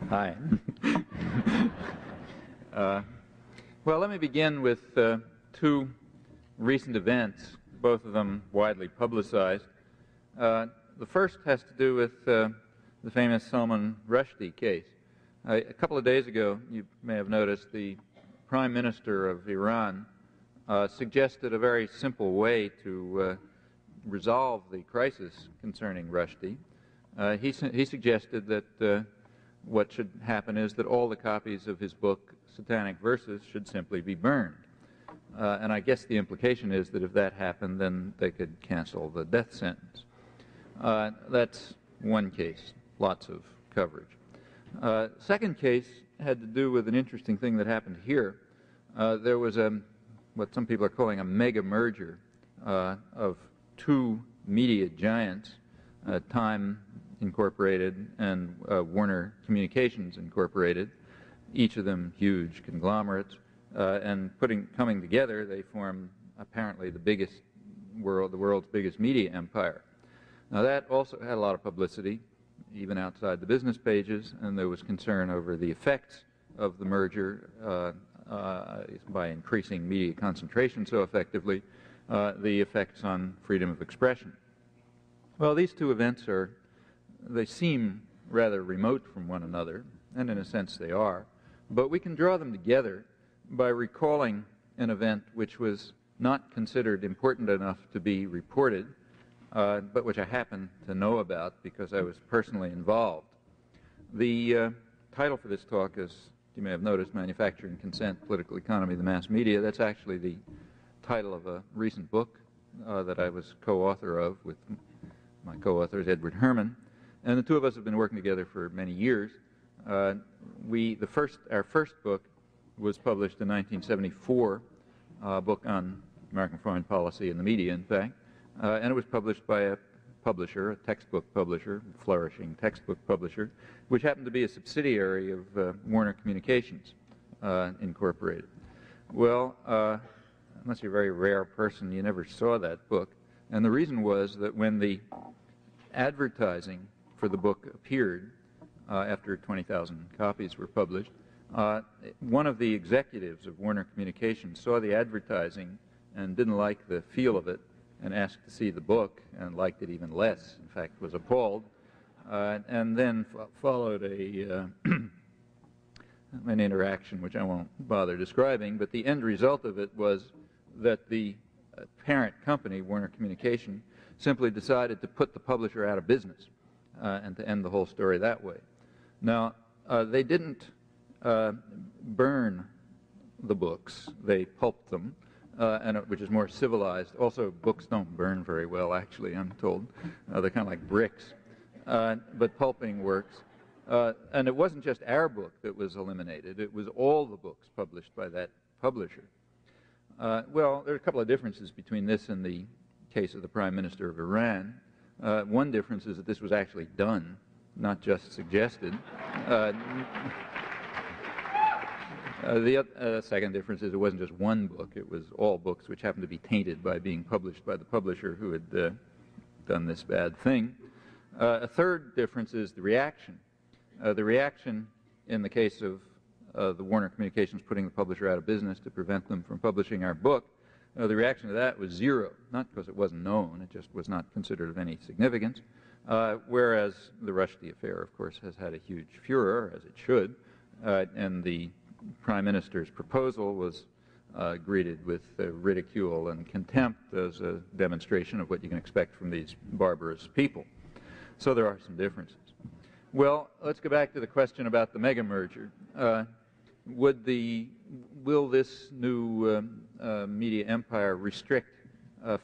Hi. Well, let me begin with two recent events, both of them widely publicized. The first has to do with the famous Salman Rushdie case. A couple of days ago, you may have noticed, the Prime Minister of Iran suggested a very simple way to resolve the crisis concerning Rushdie. He suggested that what should happen is that all the copies of his book, Satanic Verses, should simply be burned. And I guess the implication is that if that happened, then they could cancel the death sentence. That's one case, lots of coverage. Second case had to do with an interesting thing that happened here. There was what some people are calling a mega merger of two media giants, Time Incorporated and Warner Communications Incorporated, each of them huge conglomerates, and coming together, they formed apparently the world's biggest media empire. Now that also had a lot of publicity, even outside the business pages, and there was concern over the effects of the merger by increasing media concentration so effectively, the effects on freedom of expression. Well, these two events they seem rather remote from one another, and in a sense they are, but we can draw them together by recalling an event which was not considered important enough to be reported, but which I happen to know about because I was personally involved. The title for this talk is, you may have noticed, Manufacturing Consent, Political Economy, the Mass Media. That's actually the title of a recent book that I was co-author of with my co-author is Edward Herman, and the two of us have been working together for many years. Our first book was published in 1974, a book on American foreign policy and the media, in fact, and it was published by a publisher, a textbook publisher, a flourishing textbook publisher, which happened to be a subsidiary of Warner Communications Incorporated. Well, unless you're a very rare person, you never saw that book, and the reason was that when the advertising for the book appeared after 20,000 copies were published, one of the executives of Warner Communications saw the advertising and didn't like the feel of it and asked to see the book and liked it even less, in fact was appalled, and then followed an interaction which I won't bother describing, but the end result of it was that the parent company, Warner Communications, simply decided to put the publisher out of business and to end the whole story that way. Now, they didn't burn the books, they pulped them, which is more civilized. Also, books don't burn very well, actually, I'm told. They're kind of like bricks. But pulping works. And it wasn't just our book that was eliminated, it was all the books published by that publisher. Well, there are a couple of differences between this and the case of the Prime Minister of Iran. One difference is that this was actually done, not just suggested. The second difference is it wasn't just one book, it was all books which happened to be tainted by being published by the publisher who had done this bad thing. A third difference is the reaction. The reaction in the case of the Warner Communications putting the publisher out of business to prevent them from publishing our book, the reaction to that was zero, not because it wasn't known, it just was not considered of any significance, whereas the Rushdie affair, of course, has had a huge furor, as it should, and the Prime Minister's proposal was greeted with ridicule and contempt as a demonstration of what you can expect from these barbarous people. So there are some differences. Well, let's go back to the question about the mega merger. Will this new media empire restrict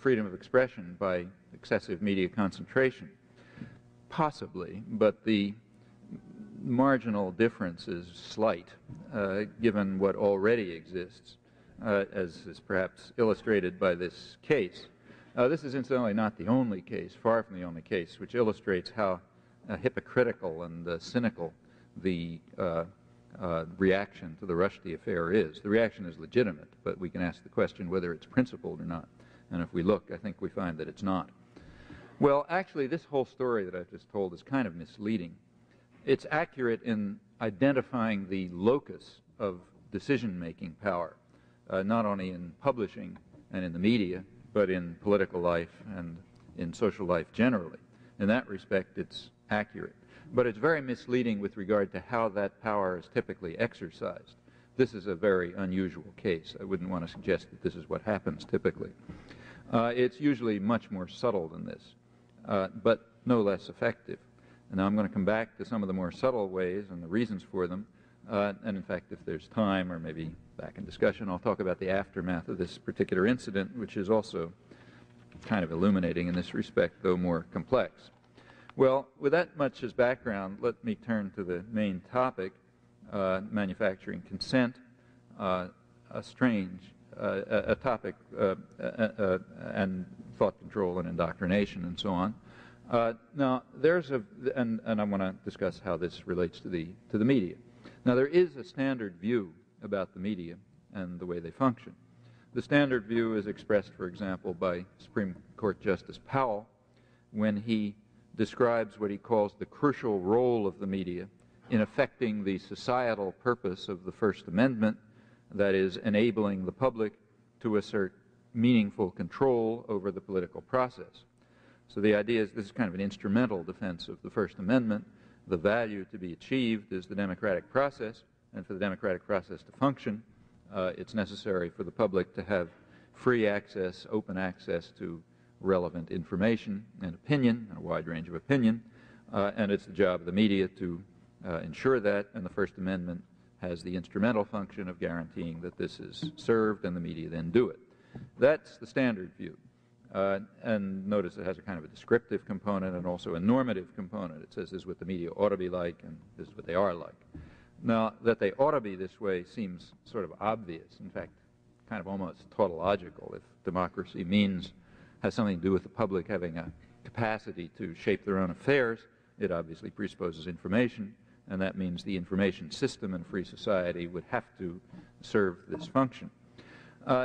freedom of expression by excessive media concentration? Possibly, but the marginal difference is slight, given what already exists, as is perhaps illustrated by this case. This is incidentally not the only case, far from the only case, which illustrates how hypocritical and cynical the reaction to the Rushdie affair is. The reaction is legitimate, but we can ask the question whether it's principled or not. And if we look, I think we find that it's not. Well, actually, this whole story that I've just told is kind of misleading. It's accurate in identifying the locus of decision-making power, not only in publishing and in the media, but in political life and in social life generally. In that respect, it's accurate. But it's very misleading with regard to how that power is typically exercised. This is a very unusual case. I wouldn't want to suggest that this is what happens typically. It's usually much more subtle than this, but no less effective. And now I'm going to come back to some of the more subtle ways and the reasons for them. And in fact, if there's time, or maybe back in discussion, I'll talk about the aftermath of this particular incident, which is also kind of illuminating in this respect, though more complex. Well, with that much as background, let me turn to the main topic, manufacturing consent, a topic, and thought control and indoctrination and so on. Now, and I want to discuss how this relates to the media. Now, there is a standard view about the media and the way they function. The standard view is expressed, for example, by Supreme Court Justice Powell when he describes what he calls the crucial role of the media in affecting the societal purpose of the First Amendment, that is, enabling the public to assert meaningful control over the political process. So the idea is this is kind of an instrumental defense of the First Amendment. The value to be achieved is the democratic process, and for the democratic process to function, it's necessary for the public to have free access, open access to relevant information and opinion, and a wide range of opinion, and it's the job of the media to ensure that, and the First Amendment has the instrumental function of guaranteeing that this is served, and the media then do it. That's the standard view. And notice it has a kind of a descriptive component and also a normative component. It says this is what the media ought to be like, and this is what they are like. Now, that they ought to be this way seems sort of obvious, in fact, kind of almost tautological. If democracy has something to do with the public having a capacity to shape their own affairs, it obviously presupposes information, and that means the information system in a free society would have to serve this function.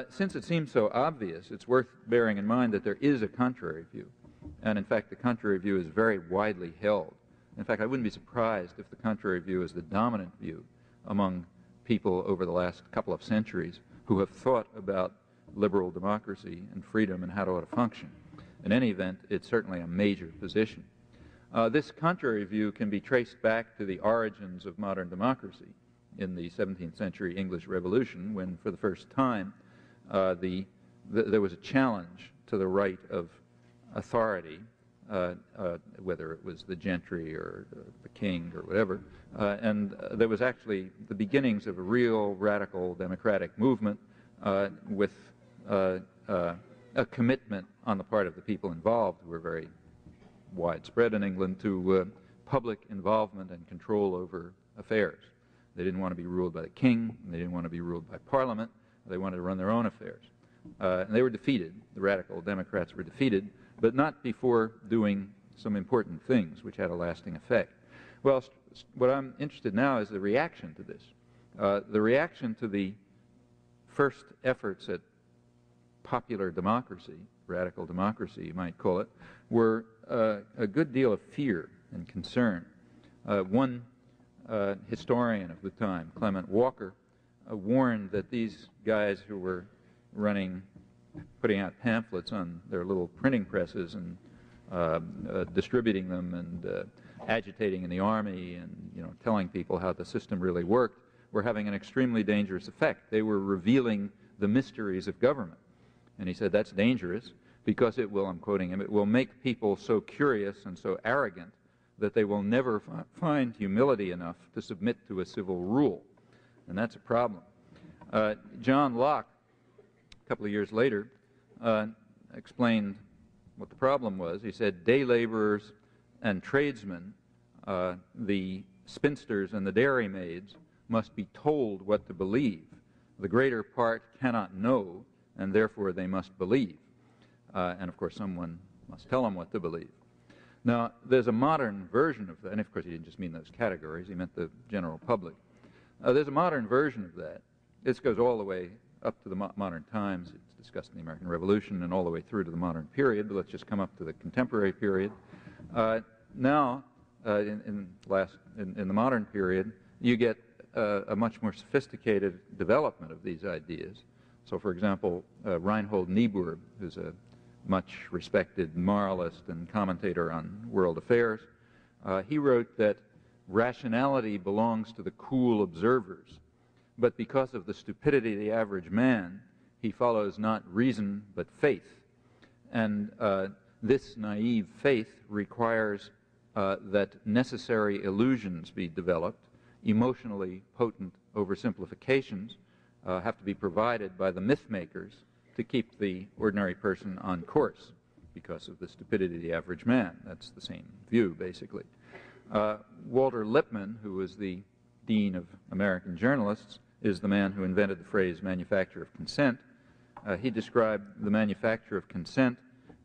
Since it seems so obvious, it's worth bearing in mind that there is a contrary view, and in fact the contrary view is very widely held. In fact, I wouldn't be surprised if the contrary view is the dominant view among people over the last couple of centuries who have thought about liberal democracy and freedom and how it ought to function. In any event, it's certainly a major position. This contrary view can be traced back to the origins of modern democracy in the 17th century English Revolution, when for the first time there was a challenge to the right of authority, whether it was the gentry or the king or whatever, and there was actually the beginnings of a real radical democratic movement with a commitment on the part of the people involved, who were very widespread in England, to public involvement and control over affairs. They didn't want to be ruled by the king, and they didn't want to be ruled by Parliament. They wanted to run their own affairs. And they were defeated. The radical Democrats were defeated, but not before doing some important things which had a lasting effect. Well, what I'm interested now is the reaction to this. The reaction to the first efforts at popular democracy, radical democracy you might call it, were a good deal of fear and concern. One historian of the time, Clement Walker, warned that these guys who were putting out pamphlets on their little printing presses and distributing them and agitating in the army and telling people how the system really worked, were having an extremely dangerous effect. They were revealing the mysteries of government. And he said that's dangerous because it will, I'm quoting him, it will make people so curious and so arrogant that they will never find humility enough to submit to a civil rule. And that's a problem. John Locke, a couple of years later, explained what the problem was. He said day laborers and tradesmen, the spinsters and the dairymaids, must be told what to believe. The greater part cannot know, and therefore they must believe. And of course someone must tell them what to believe. Now, there's a modern version of that, and of course he didn't just mean those categories, he meant the general public. There's a modern version of that. This goes all the way up to the modern times. It's discussed in the American Revolution and all the way through to the modern period, but let's just come up to the contemporary period. Now, in the modern period, you get a much more sophisticated development of these ideas. So, for example, Reinhold Niebuhr, who's a much respected moralist and commentator on world affairs, he wrote that rationality belongs to the cool observers, but because of the stupidity of the average man, he follows not reason but faith. And this naive faith requires that necessary illusions be developed. Emotionally potent oversimplifications have to be provided by the myth makers to keep the ordinary person on course because of the stupidity of the average man. That's the same view, basically. Walter Lippmann, who was the dean of American journalists, is the man who invented the phrase manufacture of consent. He described the manufacture of consent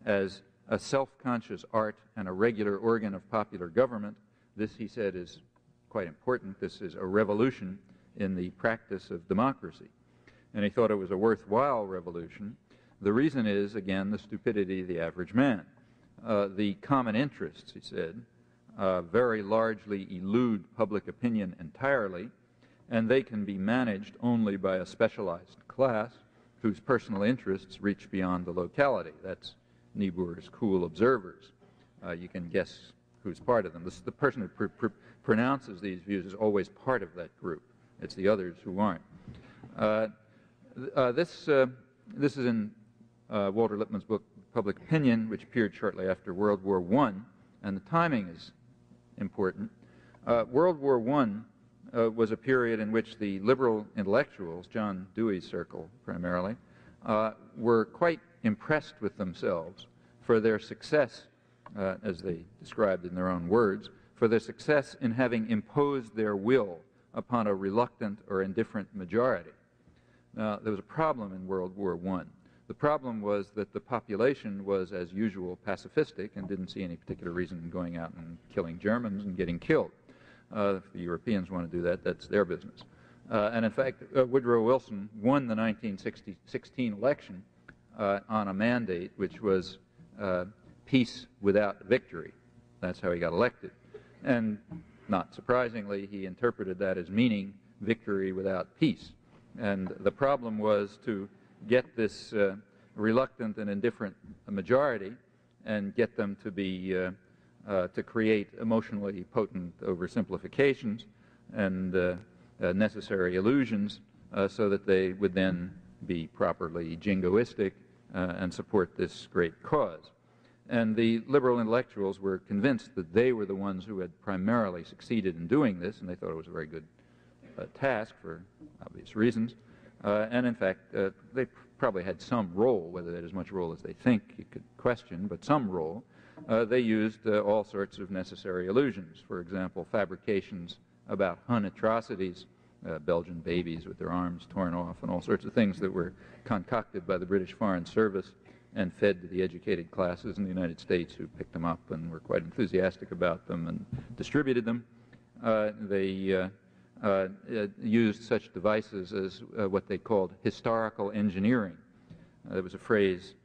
as a self-conscious art and a regular organ of popular government. This, he said, is quite important. This is a revolution in the practice of democracy. And he thought it was a worthwhile revolution. The reason is, again, the stupidity of the average man. The common interests, he said, very largely elude public opinion entirely, and they can be managed only by a specialized class whose personal interests reach beyond the locality. That's Niebuhr's cool observers. You can guess who's part of them. The person who pronounces these views is always part of that group. It's the others who aren't. This is in Walter Lippmann's book, Public Opinion, which appeared shortly after World War I, and the timing is important. World War I was a period in which the liberal intellectuals, John Dewey's circle primarily, were quite impressed with themselves for their success, as they described in their own words, for their success in having imposed their will upon a reluctant or indifferent majority. Now, there was a problem in World War I. The problem was that the population was, as usual, pacifistic and didn't see any particular reason in going out and killing Germans and getting killed. If the Europeans want to do that, that's their business. And in fact, Woodrow Wilson won the 1916 election on a mandate which was peace without victory. That's how he got elected. And not surprisingly, he interpreted that as meaning victory without peace. And the problem was to get this reluctant and indifferent majority and get them to be to create emotionally potent oversimplifications and necessary illusions so that they would then be properly jingoistic and support this great cause. And the liberal intellectuals were convinced that they were the ones who had primarily succeeded in doing this, and they thought it was a very good task for obvious reasons. And in fact, they probably had some role, whether they had as much role as they think you could question, but some role. They used all sorts of necessary illusions. For example, fabrications about Hun atrocities, Belgian babies with their arms torn off, and all sorts of things that were concocted by the British Foreign Service and fed to the educated classes in the United States, who picked them up and were quite enthusiastic about them and distributed them. They used such devices as what they called historical engineering. There was a phrase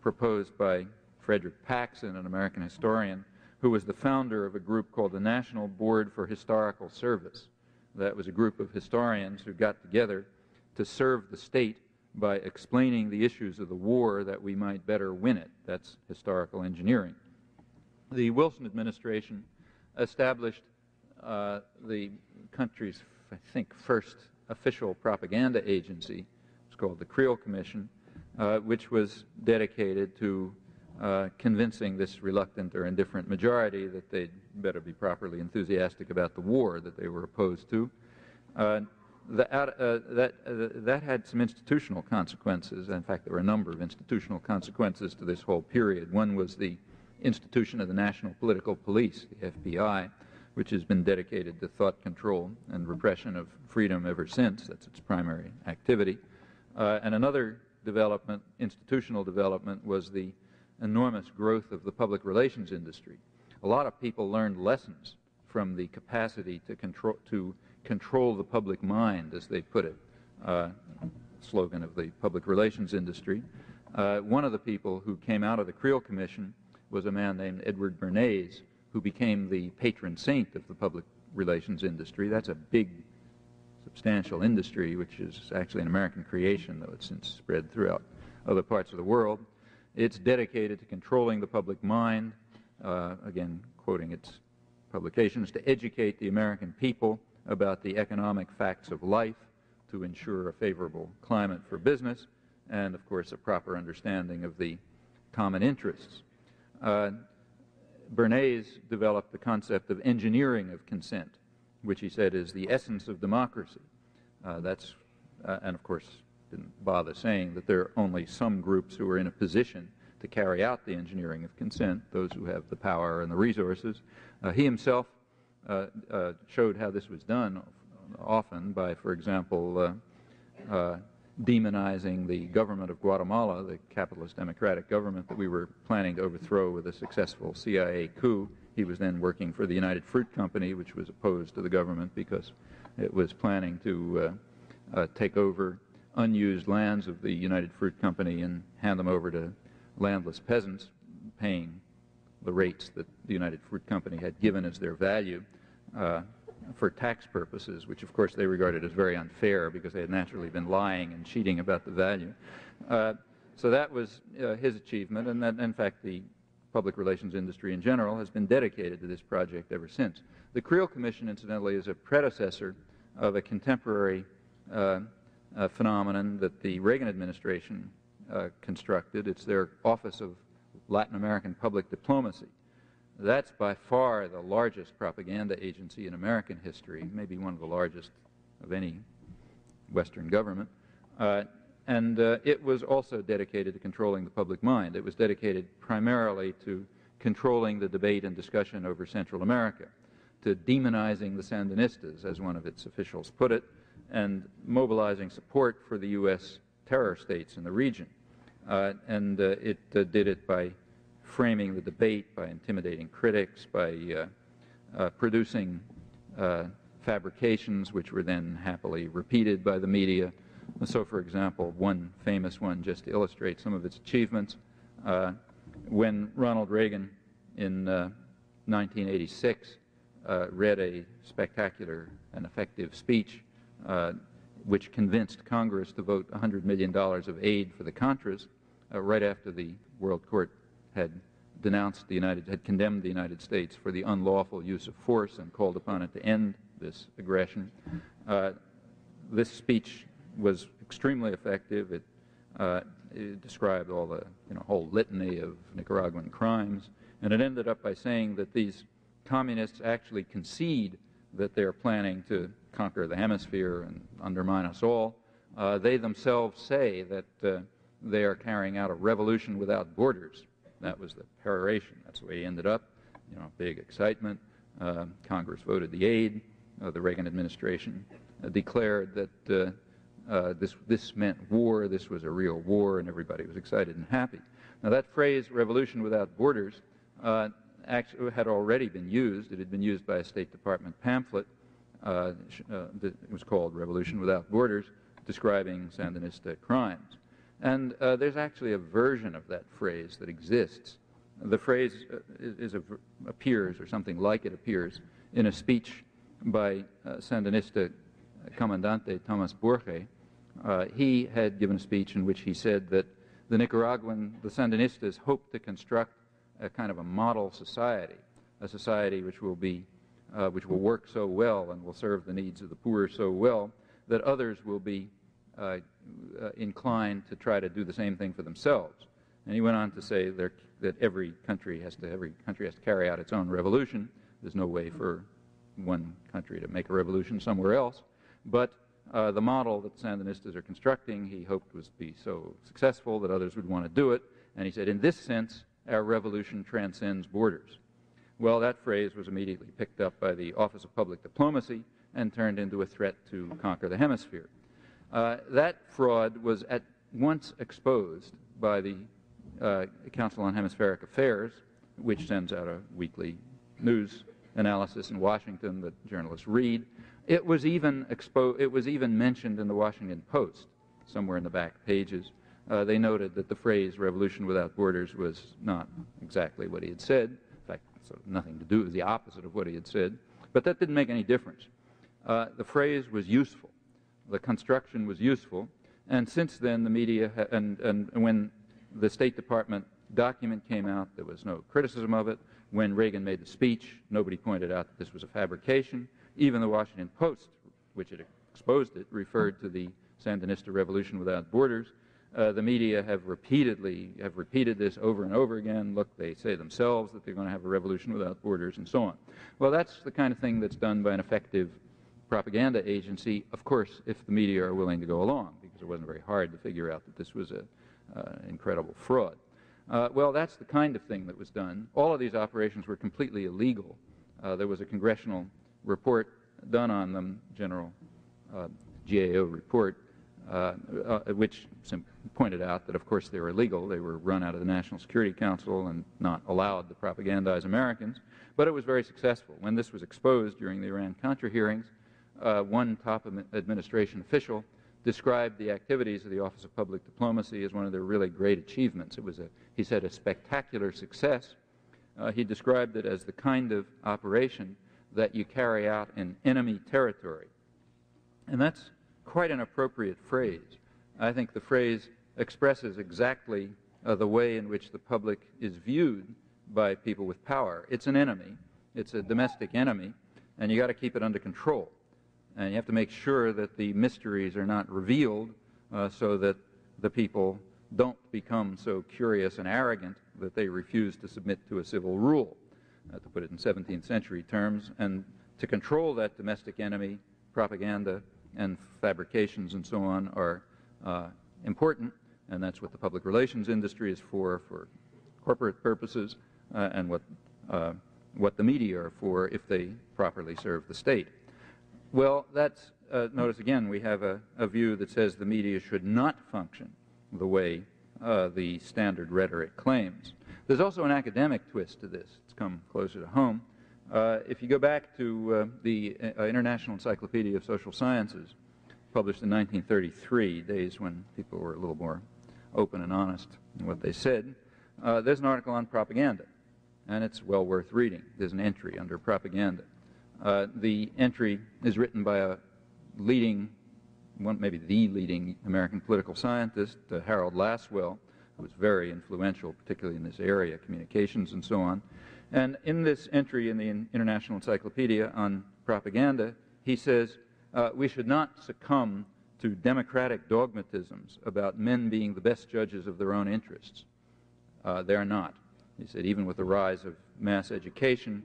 proposed by Frederick Paxson, an American historian, who was the founder of a group called the National Board for Historical Service. That was a group of historians who got together to serve the state by explaining the issues of the war that we might better win it. That's historical engineering. The Wilson administration established the country's, I think, first official propaganda agency. It's called the Creel Commission, which was dedicated to convincing this reluctant or indifferent majority that they'd better be properly enthusiastic about the war that they were opposed to. That had some institutional consequences. In fact, there were a number of institutional consequences to this whole period. One was the institution of the National Political Police, the FBI, which has been dedicated to thought control and repression of freedom ever since. That's its primary activity. And another development, institutional development, was the enormous growth of the public relations industry. A lot of people learned lessons from the capacity to control the public mind, as they put it, slogan of the public relations industry. One of the people who came out of the Creel Commission was a man named Edward Bernays, who became the patron saint of the public relations industry. That's a big, substantial industry, which is actually an American creation, though it's since spread throughout other parts of the world. It's dedicated to controlling the public mind, again, quoting its publications, to educate the American people about the economic facts of life, to ensure a favorable climate for business, and, of course, a proper understanding of the common interests. Bernays developed the concept of engineering of consent, which he said is the essence of democracy. And of course, didn't bother saying that there are only some groups who are in a position to carry out the engineering of consent, those who have the power and the resources. He himself showed how this was done often by, for example, demonizing the government of Guatemala, the capitalist democratic government that we were planning to overthrow with a successful CIA coup. He was then working for the United Fruit Company, which was opposed to the government because it was planning to take over unused lands of the United Fruit Company and hand them over to landless peasants, paying the rates that the United Fruit Company had given as their value for tax purposes, which of course they regarded as very unfair because they had naturally been lying and cheating about the value. So that was his achievement, and that, in fact, the public relations industry in general has been dedicated to this project ever since. The Creel Commission, incidentally, is a predecessor of a contemporary phenomenon that the Reagan administration constructed. It's their Office of Latin American Public Diplomacy. That's by far the largest propaganda agency in American history, maybe one of the largest of any Western government. And it was also dedicated to controlling the public mind. It was dedicated primarily to controlling the debate and discussion over Central America, to demonizing the Sandinistas, as one of its officials put it, and mobilizing support for the U.S. terror states in the region. It did it by framing the debate, by intimidating critics, by producing fabrications which were then happily repeated by the media. So, for example, one famous one, just to illustrate some of its achievements, when Ronald Reagan in 1986 read a spectacular and effective speech which convinced Congress to vote $100 million of aid for the Contras, right after the World Court had condemned the United States for the unlawful use of force and called upon it to end this aggression. This speech was extremely effective. It described all the whole litany of Nicaraguan crimes, and it ended up by saying that these communists actually concede that they're planning to conquer the hemisphere and undermine us all. They themselves say that they are carrying out a revolution without borders. That was the peroration. That's the way he ended up. Big excitement. Congress voted the aid. The Reagan administration declared that this meant war. This was a real war, and everybody was excited and happy. Now, that phrase, revolution without borders, actually had already been used. It had been used by a State Department pamphlet. It was called Revolution Without Borders, describing Sandinista crimes. And there's actually a version of that phrase that exists. The phrase appears, or something like it appears, in a speech by Sandinista Comandante Tomas Borge. He had given a speech in which he said that the Sandinistas hoped to construct a kind of a model society, a society which will work so well and will serve the needs of the poor so well that others will be inclined to try to do the same thing for themselves. And he went on to say that every country has to carry out its own revolution. There's no way for one country to make a revolution somewhere else. But the model that Sandinistas are constructing, he hoped was be so successful that others would want to do it. And he said, in this sense, our revolution transcends borders. Well, that phrase was immediately picked up by the Office of Public Diplomacy and turned into a threat to conquer the hemisphere. That fraud was at once exposed by the Council on Hemispheric Affairs, which sends out a weekly news analysis in Washington that journalists read. It was even mentioned in the Washington Post, somewhere in the back pages. They noted that the phrase "revolution without borders" was not exactly what he had said. In fact, sort of nothing to do with the opposite of what he had said. But that didn't make any difference. The phrase was useful. The construction was useful. And since then, the media, and when the State Department document came out, there was no criticism of it. When Reagan made the speech, nobody pointed out that this was a fabrication. Even the Washington Post, which had exposed it, referred to the Sandinista Revolution Without Borders. The media have repeated this over and over again. Look, they say themselves that they're going to have a revolution without borders and so on. Well, that's the kind of thing that's done by an effective propaganda agency, of course, if the media are willing to go along, because it wasn't very hard to figure out that this was an incredible fraud. Well, that's the kind of thing that was done. All of these operations were completely illegal. There was a congressional report done on them, General GAO report, which pointed out that, of course, they were illegal. They were run out of the National Security Council and not allowed to propagandize Americans. But it was very successful. When this was exposed during the Iran-Contra hearings, one top administration official described the activities of the Office of Public Diplomacy as one of their really great achievements. It was, he said, a spectacular success. He described it as the kind of operation that you carry out in enemy territory. And that's quite an appropriate phrase. I think the phrase expresses exactly the way in which the public is viewed by people with power. It's an enemy. It's a domestic enemy, and you got to keep it under control. And you have to make sure that the mysteries are not revealed so that the people don't become so curious and arrogant that they refuse to submit to a civil rule, to put it in 17th century terms. And to control that domestic enemy, propaganda and fabrications and so on are important, and that's what the public relations industry is for corporate purposes, and what the media are for if they properly serve the state. Well, that's, notice again, we have a view that says the media should not function the way the standard rhetoric claims. There's also an academic twist to this. It's come closer to home. If you go back to the International Encyclopedia of Social Sciences, published in 1933, days when people were a little more open and honest in what they said, there's an article on propaganda, and it's well worth reading. There's an entry under propaganda. The entry is written by a leading, maybe the leading American political scientist, Harold Lasswell, who was very influential, particularly in this area, communications and so on. And in this entry in the International Encyclopedia on propaganda, he says, we should not succumb to democratic dogmatisms about men being the best judges of their own interests. They are not. He said, even with the rise of mass education,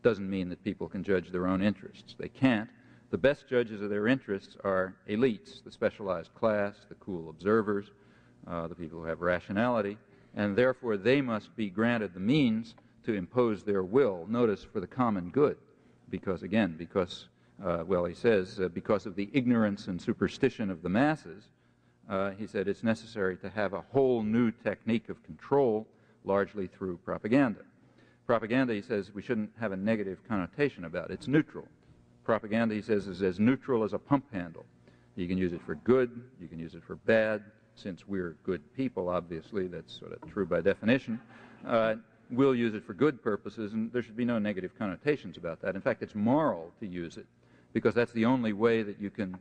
doesn't mean that people can judge their own interests. They can't. The best judges of their interests are elites, the specialized class, the cool observers, the people who have rationality, and therefore they must be granted the means to impose their will, notice, for the common good, because, again, well, he says, because of the ignorance and superstition of the masses, he said it's necessary to have a whole new technique of control, largely through propaganda. Propaganda, he says, we shouldn't have a negative connotation about it. It's neutral. Propaganda, he says, is as neutral as a pump handle. You can use it for good, you can use it for bad. Since we're good people, obviously, that's sort of true by definition. We'll use it for good purposes, and there should be no negative connotations about that. In fact, it's moral to use it, because that's the only way that you can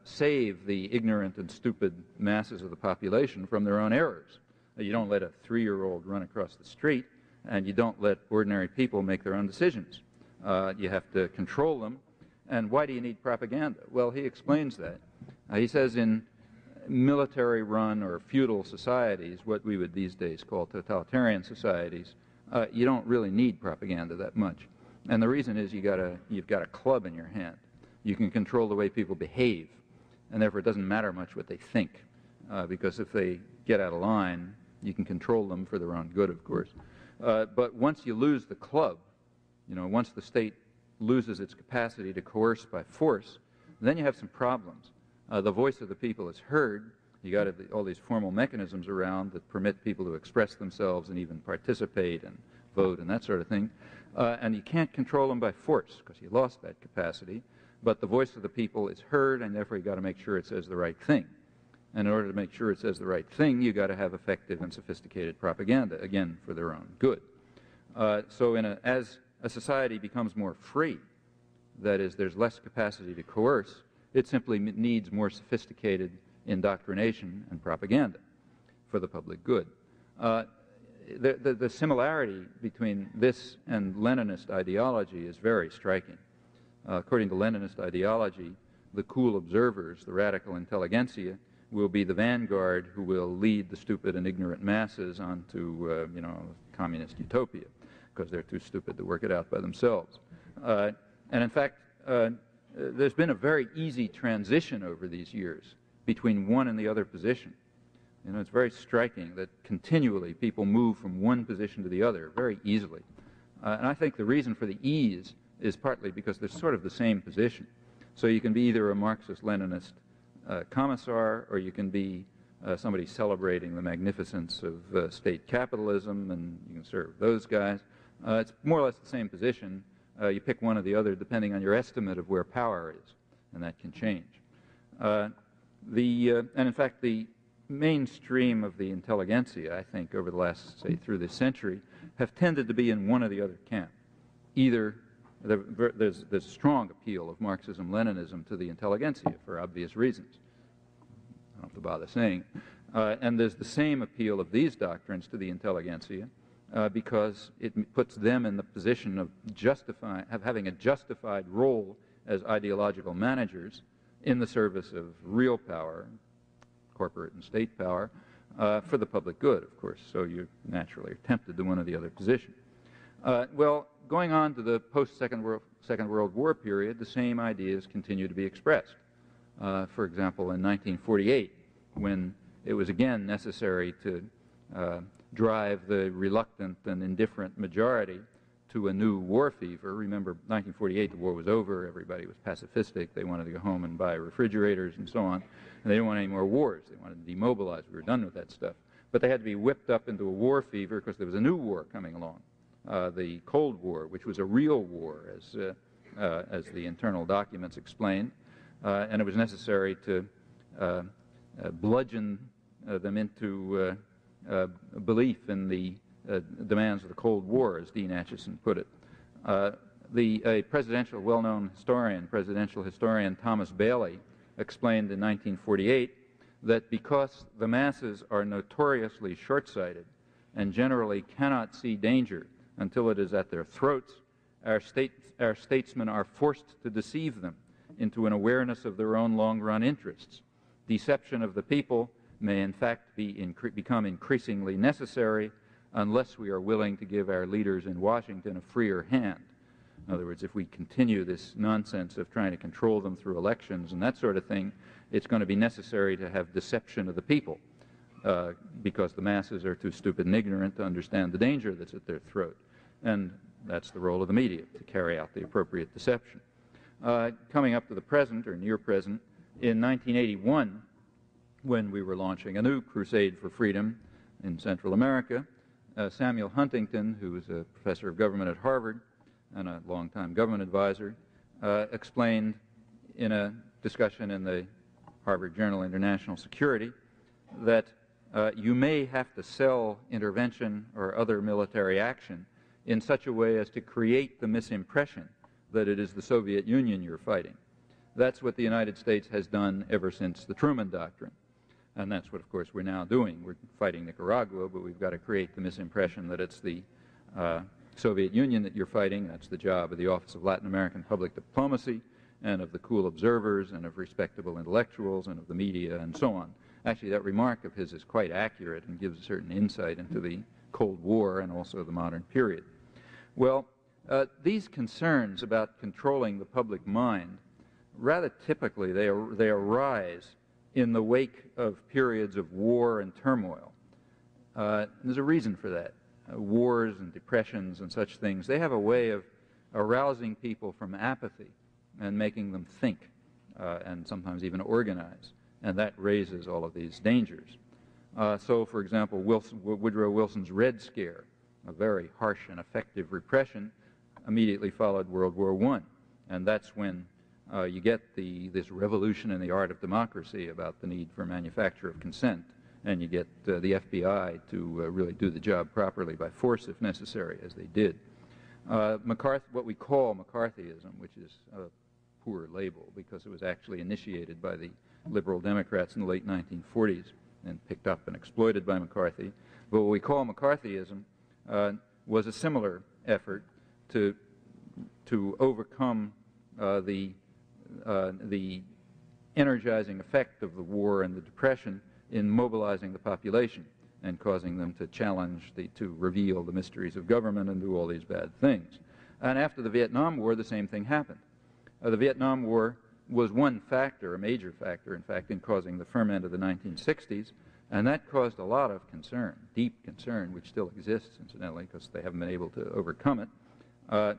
save the ignorant and stupid masses of the population from their own errors. You don't let a 3-year-old run across the street, and you don't let ordinary people make their own decisions. You have to control them. And why do you need propaganda? Well, he explains that. He says in military-run or feudal societies, what we would these days call totalitarian societies, you don't really need propaganda that much. And the reason is you've got a club in your hand. You can control the way people behave, and therefore it doesn't matter much what they think, because if they get out of line, you can control them for their own good, of course. But once you lose the club, once the state loses its capacity to coerce by force, then you have some problems. The voice of the people is heard. You got all these formal mechanisms around that permit people to express themselves and even participate and vote and that sort of thing. And you can't control them by force because you lost that capacity. But the voice of the people is heard, and therefore you got to make sure it says the right thing. And in order to make sure it says the right thing, you got to have effective and sophisticated propaganda, again, for their own good. So as a society becomes more free, That is, there's less capacity to coerce. It simply needs more sophisticated indoctrination and propaganda for the public good. The similarity between this and Leninist ideology is very striking. According to Leninist ideology, the cool observers, the radical intelligentsia, will be the vanguard who will lead the stupid and ignorant masses onto, communist utopia, because they're too stupid to work it out by themselves. And in fact, there's been a very easy transition over these years between one and the other position. It's very striking that continually people move from one position to the other very easily. And I think the reason for the ease is partly because they're sort of the same position. So you can be either a Marxist-Leninist commissar, or you can be somebody celebrating the magnificence of state capitalism, and you can serve those guys. It's more or less the same position. You pick one or the other depending on your estimate of where power is, and that can change. And in fact, the mainstream of the intelligentsia, I think, over the last, say, through this century, have tended to be in one or the other camp. Either there's strong appeal of Marxism-Leninism to the intelligentsia for obvious reasons. I don't have to bother saying. And there's the same appeal of these doctrines to the intelligentsia because it puts them in the position of having a justified role as ideological managers in the service of real power, corporate and state power, for the public good, of course. So you naturally are tempted to one or the other position. Well, going on to the post-Second World War period, the same ideas continue to be expressed. For example, in 1948, when it was again necessary to drive the reluctant and indifferent majority to a new war fever. Remember, 1948, the war was over, everybody was pacifistic, they wanted to go home and buy refrigerators and so on, and they didn't want any more wars, they wanted to demobilize, we were done with that stuff. But they had to be whipped up into a war fever because there was a new war coming along, the Cold War, which was a real war, as the internal documents explained, and it was necessary to bludgeon them into belief in the demands of the Cold War, as Dean Acheson put it. A well-known presidential historian Thomas Bailey explained in 1948 that because the masses are notoriously short-sighted and generally cannot see danger until it is at their throats, our statesmen are forced to deceive them into an awareness of their own long-run interests. Deception of the people may in fact become increasingly necessary unless we are willing to give our leaders in Washington a freer hand. In other words, if we continue this nonsense of trying to control them through elections and that sort of thing, it's going to be necessary to have deception of the people because the masses are too stupid and ignorant to understand the danger that's at their throat. And that's the role of the media, to carry out the appropriate deception. Coming up to the present, or near present, in 1981, when we were launching a new crusade for freedom in Central America, Samuel Huntington, who was a professor of government at Harvard and a longtime government advisor, explained in a discussion in the Harvard Journal International Security that you may have to sell intervention or other military action in such a way as to create the misimpression that it is the Soviet Union you're fighting. That's what the United States has done ever since the Truman Doctrine. And that's what, of course, we're now doing. We're fighting Nicaragua, but we've got to create the misimpression that it's the Soviet Union that you're fighting. That's the job of the Office of Latin American Public Diplomacy and of the cool observers and of respectable intellectuals and of the media and so on. Actually, that remark of his is quite accurate and gives a certain insight into the Cold War and also the modern period. Well, these concerns about controlling the public mind, rather typically they arise in the wake of periods of war and turmoil. There's a reason for that. Wars and depressions and such things, they have a way of arousing people from apathy and making them think and sometimes even organize, and that raises all of these dangers. So, for example, Woodrow Wilson's Red Scare, a very harsh and effective repression, immediately followed World War I, and that's when you get this revolution in the art of democracy about the need for manufacture of consent, and you get the FBI to really do the job properly by force if necessary, as they did. what we call McCarthyism, which is a poor label because it was actually initiated by the liberal Democrats in the late 1940s and picked up and exploited by McCarthy. But what we call McCarthyism was a similar effort to overcome the energizing effect of the war and the Depression in mobilizing the population and causing them to to reveal the mysteries of government and do all these bad things. And after the Vietnam War, the same thing happened. The Vietnam War was one factor, a major factor, in fact, in causing the ferment of the 1960s, and that caused a lot of concern, deep concern, which still exists, incidentally, because they haven't been able to overcome it. The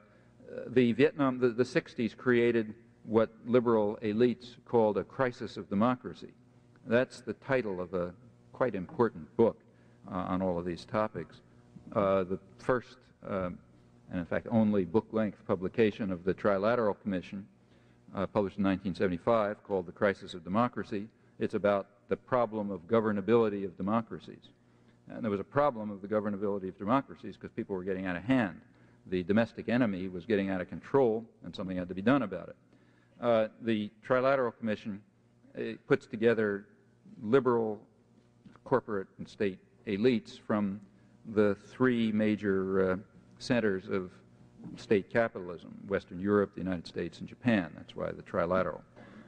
60s created what liberal elites called a crisis of democracy. That's the title of a quite important book on all of these topics. The first, and in fact only book-length publication of the Trilateral Commission, published in 1975, called The Crisis of Democracy. It's about the problem of governability of democracies. And there was a problem of the governability of democracies because people were getting out of hand. The domestic enemy was getting out of control, and something had to be done about it. The Trilateral Commission puts together liberal corporate and state elites from the three major centers of state capitalism: Western Europe, the United States, and Japan. That's why the Trilateral.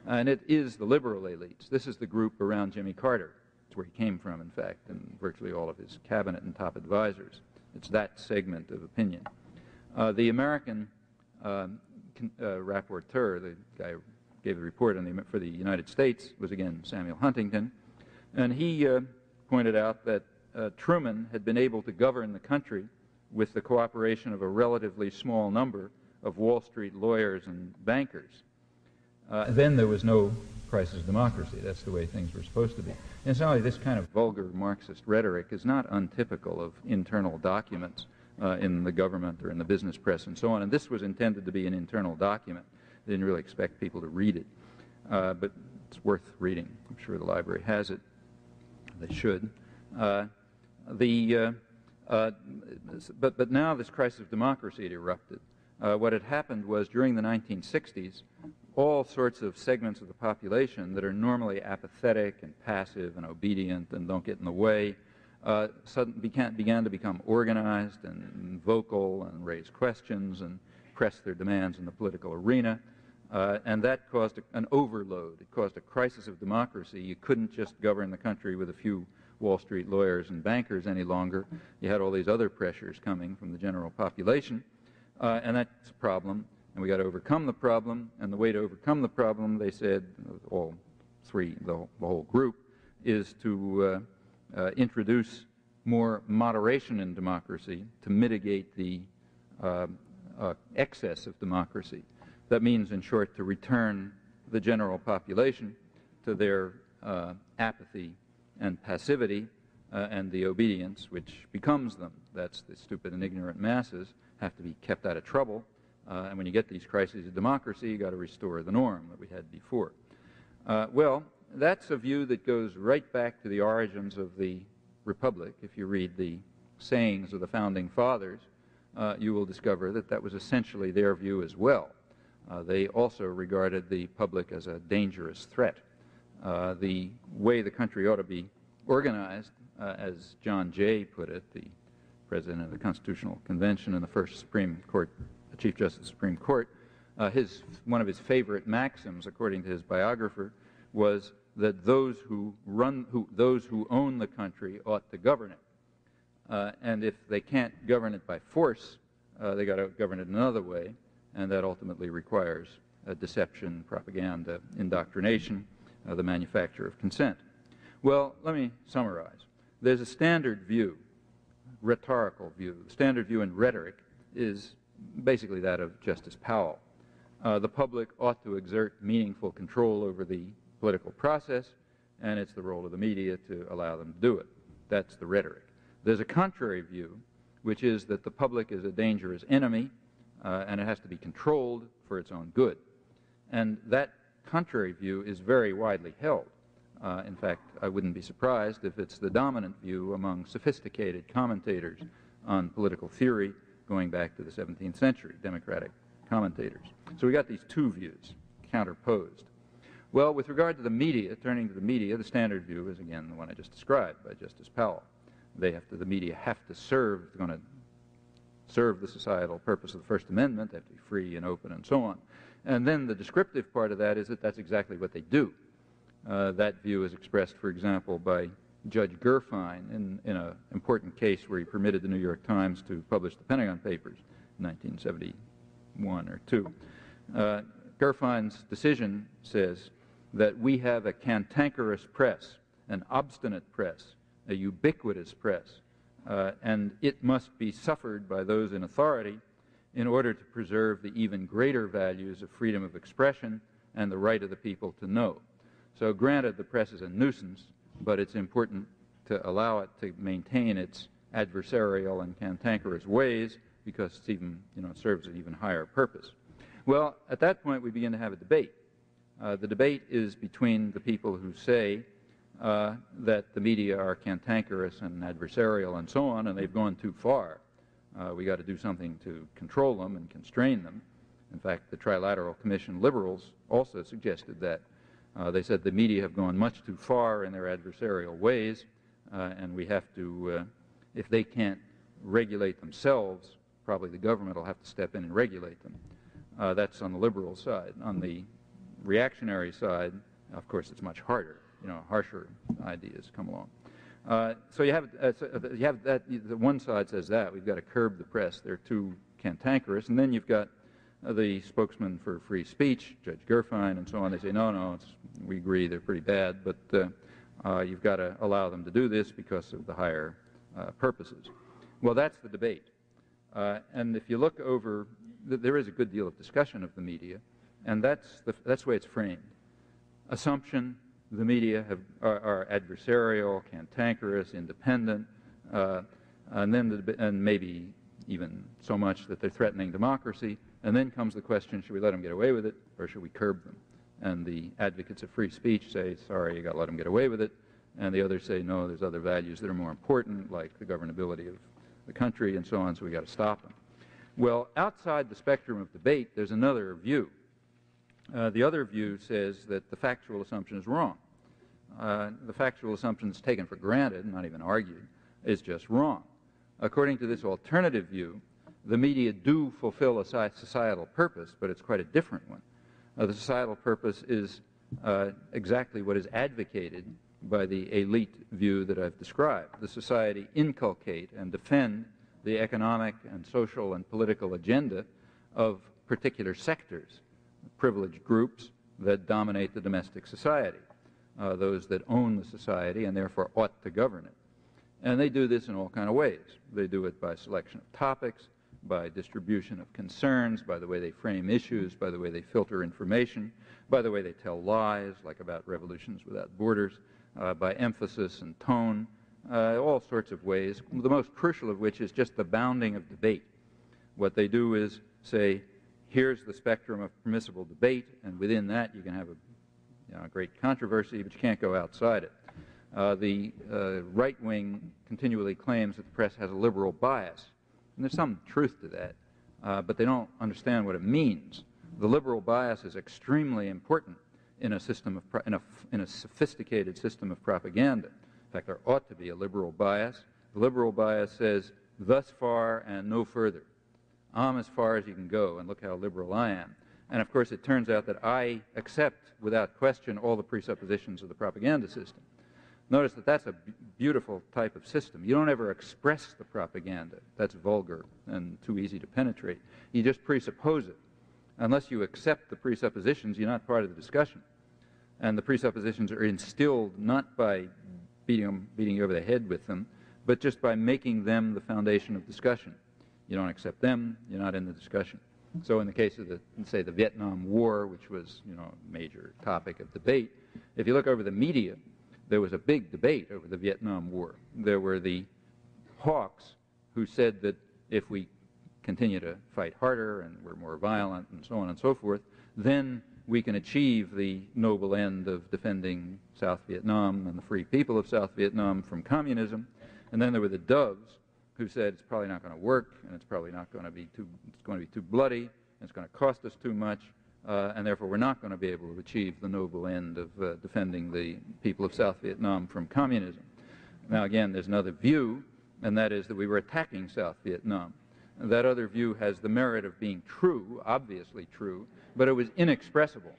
And it is the liberal elites. This is the group around Jimmy Carter. It's where he came from, in fact, and virtually all of his cabinet and top advisors. It's that segment of opinion. The American rapporteur, the guy who gave the report for the United States, was again Samuel Huntington, and he pointed out that Truman had been able to govern the country with the cooperation of a relatively small number of Wall Street lawyers and bankers. Then there was no crisis of democracy. That's the way things were supposed to be. Incidentally, this kind of vulgar Marxist rhetoric is not untypical of internal documents in the government or in the business press and so on, and this was intended to be an internal document. They didn't really expect people to read it, but it's worth reading. I'm sure the library has it. They should. But now this crisis of democracy had erupted. What had happened was during the 1960s, all sorts of segments of the population that are normally apathetic and passive and obedient and don't get in the way suddenly began to become organized and vocal and raise questions and press their demands in the political arena. And that caused an overload. It caused a crisis of democracy. You couldn't just govern the country with a few Wall Street lawyers and bankers any longer. You had all these other pressures coming from the general population, and that's a problem, and we got to overcome the problem. And the way to overcome the problem, they said, all three, the whole group, is to introduce more moderation in democracy to mitigate the excess of democracy. That means, in short, to return the general population to their apathy and passivity and the obedience which becomes them. That's the stupid and ignorant masses have to be kept out of trouble. And when you get these crises of democracy, you've got to restore the norm that we had before. Well, that's a view that goes right back to the origins of the Republic. If you read the sayings of the Founding Fathers, you will discover that that was essentially their view as well. They also regarded the public as a dangerous threat. The way the country ought to be organized, as John Jay put it, the president of the Constitutional Convention and the first Supreme Court, Chief Justice of the Supreme Court, one of his favorite maxims, according to his biographer, was that those who own the country ought to govern it. And if they can't govern it by force, they got to govern it another way, and that ultimately requires deception, propaganda, indoctrination, the manufacture of consent. Well, let me summarize. There's a standard view, rhetorical view. The standard view in rhetoric is basically that of Justice Powell. The public ought to exert meaningful control over the political process, and it's the role of the media to allow them to do it. That's the rhetoric. There's a contrary view, which is that the public is a dangerous enemy, and it has to be controlled for its own good. And that contrary view is very widely held. In fact, I wouldn't be surprised if it's the dominant view among sophisticated commentators on political theory going back to the 17th century, democratic commentators. So we got these two views counterposed. Well, with regard to the media, turning to the media, the standard view is, again, the one I just described by Justice Powell. The media have to serve, if they're going to serve the societal purpose of the First Amendment, they have to be free and open and so on. And then the descriptive part of that is that that's exactly what they do. That view is expressed, for example, by Judge Gerfine in an important case where he permitted the New York Times to publish the Pentagon Papers in 1971 or 2. Gerfine's decision says that we have a cantankerous press, an obstinate press, a ubiquitous press, and it must be suffered by those in authority in order to preserve the even greater values of freedom of expression and the right of the people to know. So granted, the press is a nuisance, but it's important to allow it to maintain its adversarial and cantankerous ways because it's even, it serves an even higher purpose. Well, at that point, we begin to have a debate. The debate is between the people who say that the media are cantankerous and adversarial and so on, and they've gone too far. We got to do something to control them and constrain them. In fact, the Trilateral Commission liberals also suggested that. They said the media have gone much too far in their adversarial ways, and we have to, if they can't regulate themselves, probably the government will have to step in and regulate them. That's on the liberal side. On the reactionary side, of course, it's much harder. Harsher ideas come along. So you have that. The one side says that we've got to curb the press; they're too cantankerous, and then you've got the spokesman for free speech, Judge Gerfine, and so on. They say, no, we agree they're pretty bad, but you've got to allow them to do this because of the higher purposes. Well, that's the debate. And if you look over, there is a good deal of discussion of the media, and that's the way it's framed. Assumption, the media are adversarial, cantankerous, independent, and maybe even so much that they're threatening democracy. And then comes the question, should we let them get away with it, or should we curb them? And the advocates of free speech say, sorry, you got to let them get away with it. And the others say, no, there's other values that are more important, like the governability of the country and so on, so we got to stop them. Well, outside the spectrum of debate, there's another view. The other view says that the factual assumption is wrong. The factual assumption is taken for granted, not even argued, is just wrong. According to this alternative view, the media do fulfill a societal purpose, but it's quite a different one. The societal purpose is exactly what is advocated by the elite view that I've described. The society inculcate and defend the economic and social and political agenda of particular sectors, privileged groups that dominate the domestic society, those that own the society and therefore ought to govern it. And they do this in all kinds of ways. They do it by selection of topics, by distribution of concerns, by the way they frame issues, by the way they filter information, by the way they tell lies, like about Revolutions Without Borders, by emphasis and tone, all sorts of ways, the most crucial of which is just the bounding of debate. What they do is say, here's the spectrum of permissible debate, and within that you can have a great controversy, but you can't go outside it. The right wing continually claims that the press has a liberal bias. And there's some truth to that, but they don't understand what it means. The liberal bias is extremely important in a system of in a sophisticated system of propaganda. In fact, there ought to be a liberal bias. The liberal bias says, thus far and no further. I'm as far as you can go, and look how liberal I am. And of course, it turns out that I accept without question all the presuppositions of the propaganda system. Notice that that's a beautiful type of system. You don't ever express the propaganda. That's vulgar and too easy to penetrate. You just presuppose it. Unless you accept the presuppositions, you're not part of the discussion. And the presuppositions are instilled not by beating you over the head with them, but just by making them the foundation of discussion. You don't accept them, you're not in the discussion. So in the case of, say, the Vietnam War, which was, a major topic of debate, if you look over the media, there was a big debate over the Vietnam War. There were the hawks who said that if we continue to fight harder and we're more violent and so on and so forth, then we can achieve the noble end of defending South Vietnam and the free people of South Vietnam from communism. And then there were the doves who said it's probably not going to work, and it's probably not going to be it's going to be too bloody, and it's going to cost us too much, and therefore we're not going to be able to achieve the noble end of defending the people of South Vietnam from communism. Now again, there's another view, and that is that we were attacking South Vietnam. That other view has the merit of being true, obviously true, but it was inexpressible.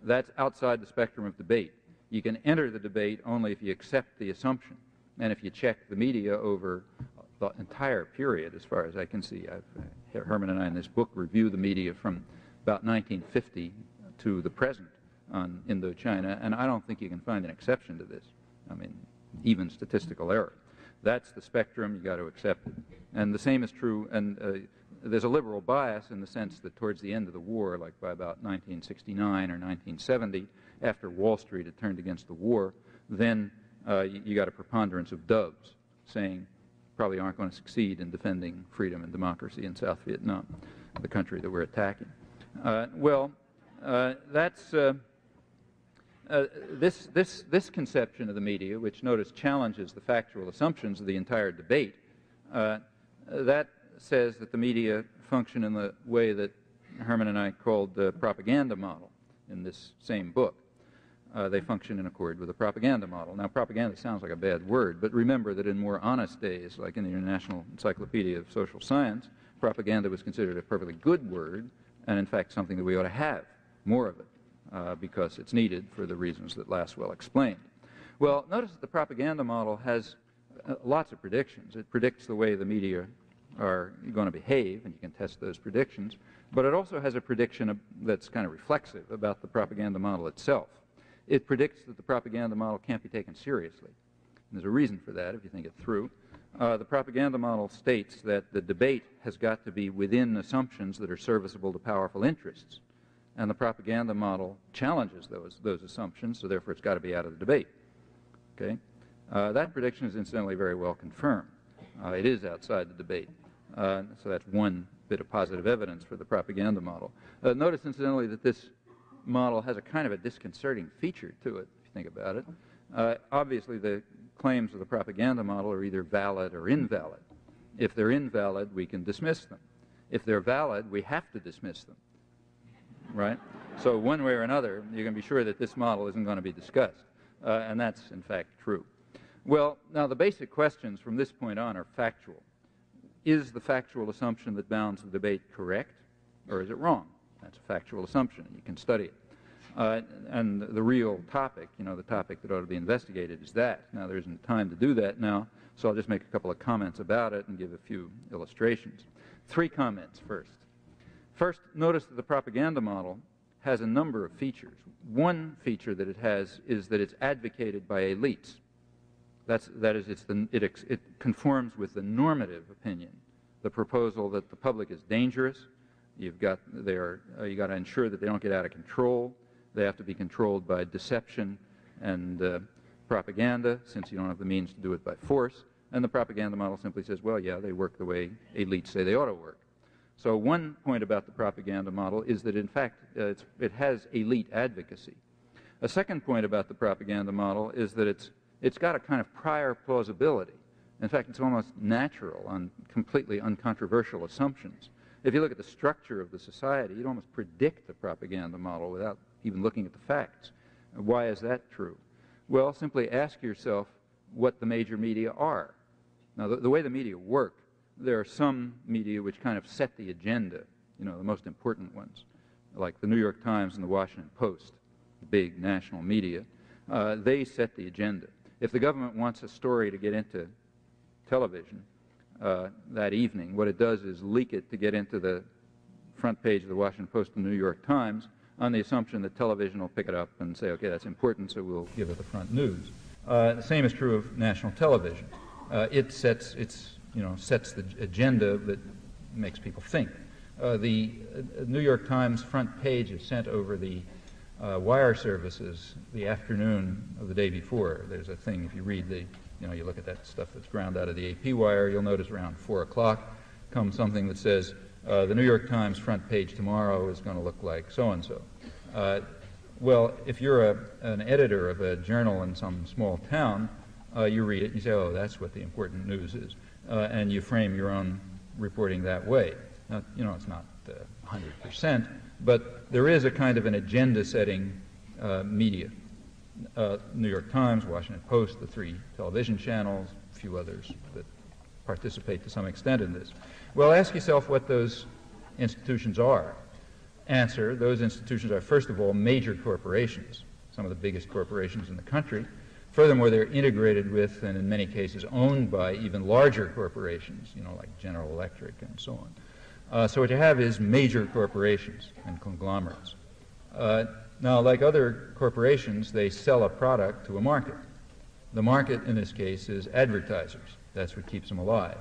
That's outside the spectrum of debate. You can enter the debate only if you accept the assumption. And if you check the media over the entire period, as far as I can see, Herman and I in this book review the media from about 1950 to the present on Indochina, and I don't think you can find an exception to this. I mean, even statistical error. That's the spectrum, you got to accept it. And the same is true, and there's a liberal bias in the sense that towards the end of the war, like by about 1969 or 1970, after Wall Street had turned against the war, then you got a preponderance of doves saying probably aren't going to succeed in defending freedom and democracy in South Vietnam, the country that we're attacking. This conception of the media, which notice challenges the factual assumptions of the entire debate, that says that the media function in the way that Herman and I called the propaganda model in this same book. They function in accord with the propaganda model. Now, propaganda sounds like a bad word, but remember that in more honest days, like in the International Encyclopedia of Social Science, propaganda was considered a perfectly good word, and in fact something that we ought to have more of it, because it's needed for the reasons that Lasswell explained. Well, notice that the propaganda model has lots of predictions. It predicts the way the media are going to behave, and you can test those predictions, but it also has a prediction that's kind of reflexive about the propaganda model itself. It predicts that the propaganda model can't be taken seriously. And there's a reason for that if you think it through. The propaganda model states that the debate has got to be within assumptions that are serviceable to powerful interests. And the propaganda model challenges those assumptions, so therefore it's got to be out of the debate. Okay? That prediction is incidentally very well confirmed. It is outside the debate. So that's one bit of positive evidence for the propaganda model. Notice incidentally that this model has a kind of a disconcerting feature to it, if you think about it. Obviously the claims of the propaganda model are either valid or invalid. If they're invalid, we can dismiss them. If they're valid, we have to dismiss them. Right? So one way or another, you can be sure that this model isn't going to be discussed. And that's, in fact, true. Well, now the basic questions from this point on are factual. Is the factual assumption that bounds the debate correct, or is it wrong? That's a factual assumption, and you can study it. And the real topic, the topic that ought to be investigated is that. Now, there isn't time to do that now, so I'll just make a couple of comments about it and give a few illustrations. 3 comments first. First, notice that the propaganda model has a number of features. One feature that it has is that it's advocated by elites. That is, it conforms with the normative opinion, the proposal that the public is dangerous. You got to ensure that they don't get out of control. They have to be controlled by deception and propaganda, since you don't have the means to do it by force. And the propaganda model simply says, well, yeah, they work the way elites say they ought to work. So one point about the propaganda model is that, in fact, it has elite advocacy. A second point about the propaganda model is that it's got a kind of prior plausibility. In fact, it's almost natural on completely uncontroversial assumptions. If you look at the structure of the society, you'd almost predict the propaganda model without even looking at the facts. Why is that true? Well, simply ask yourself what the major media are. Now, the way the media work, there are some media which kind of set the agenda, the most important ones, like the New York Times and the Washington Post, the big national media. They set the agenda. If the government wants a story to get into television that evening, what it does is leak it to get into the front page of the Washington Post and the New York Times on the assumption that television will pick it up and say, okay, that's important, so we'll give it the front news. The same is true of national television. It sets the agenda that makes people think. The New York Times front page is sent over the wire services the afternoon of the day before. There's a thing, if you read you look at that stuff that's ground out of the AP wire, you'll notice around 4 o'clock comes something that says, the New York Times front page tomorrow is going to look like so-and-so. Well, if you're an editor of a journal in some small town, you read it and you say, oh, that's what the important news is. and you frame your own reporting that way. Now, it's not 100%, but there is a kind of an agenda-setting media. New York Times, Washington Post, the 3 television channels, a few others that participate to some extent in this. Well, ask yourself what those institutions are. Answer, those institutions are, first of all, major corporations, some of the biggest corporations in the country. Furthermore, they're integrated with, and in many cases owned by, even larger corporations, like General Electric and so on. So what you have is major corporations and conglomerates. Now, like other corporations, they sell a product to a market. The market, in this case, is advertisers. That's what keeps them alive.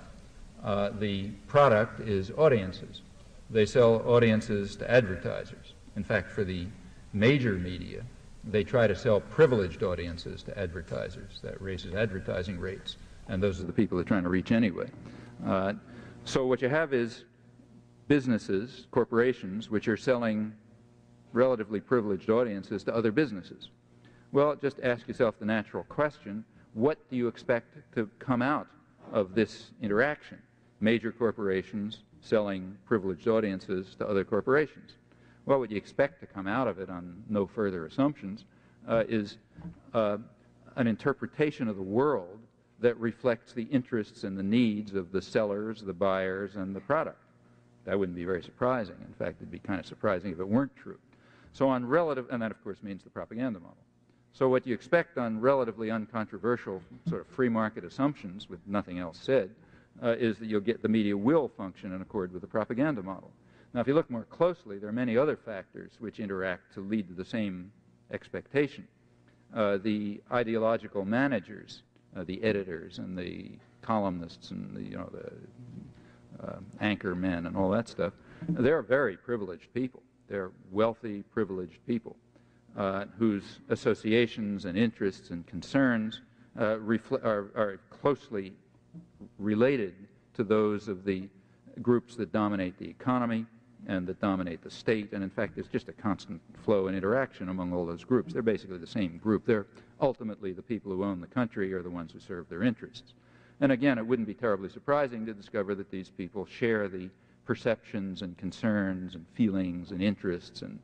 The product is audiences. They sell audiences to advertisers. In fact, for the major media, they try to sell privileged audiences to advertisers. That raises advertising rates, and those are the people they're trying to reach anyway. So what you have is businesses, corporations, which are selling relatively privileged audiences to other businesses. Well, just ask yourself the natural question, what do you expect to come out of this interaction? Major corporations selling privileged audiences to other corporations. Well, what you expect to come out of it on no further assumptions is an interpretation of the world that reflects the interests and the needs of the sellers, the buyers, and the product. That wouldn't be very surprising. In fact, it'd be kind of surprising if it weren't true. So on relative, and that of course means the propaganda model. So what you expect on relatively uncontroversial sort of free market assumptions with nothing else said is that you'll get the media will function in accord with the propaganda model. Now, if you look more closely, there are many other factors which interact to lead to the same expectation. The ideological managers, the editors and the columnists and the anchor men and all that stuff, they're very privileged people. They're wealthy, privileged people whose associations and interests and concerns are closely related to those of the groups that dominate the economy and that dominate the state. And in fact, there's just a constant flow and interaction among all those groups. They're basically the same group. They're ultimately the people who own the country are the ones who serve their interests. And again, it wouldn't be terribly surprising to discover that these people share the perceptions and concerns and feelings and interests and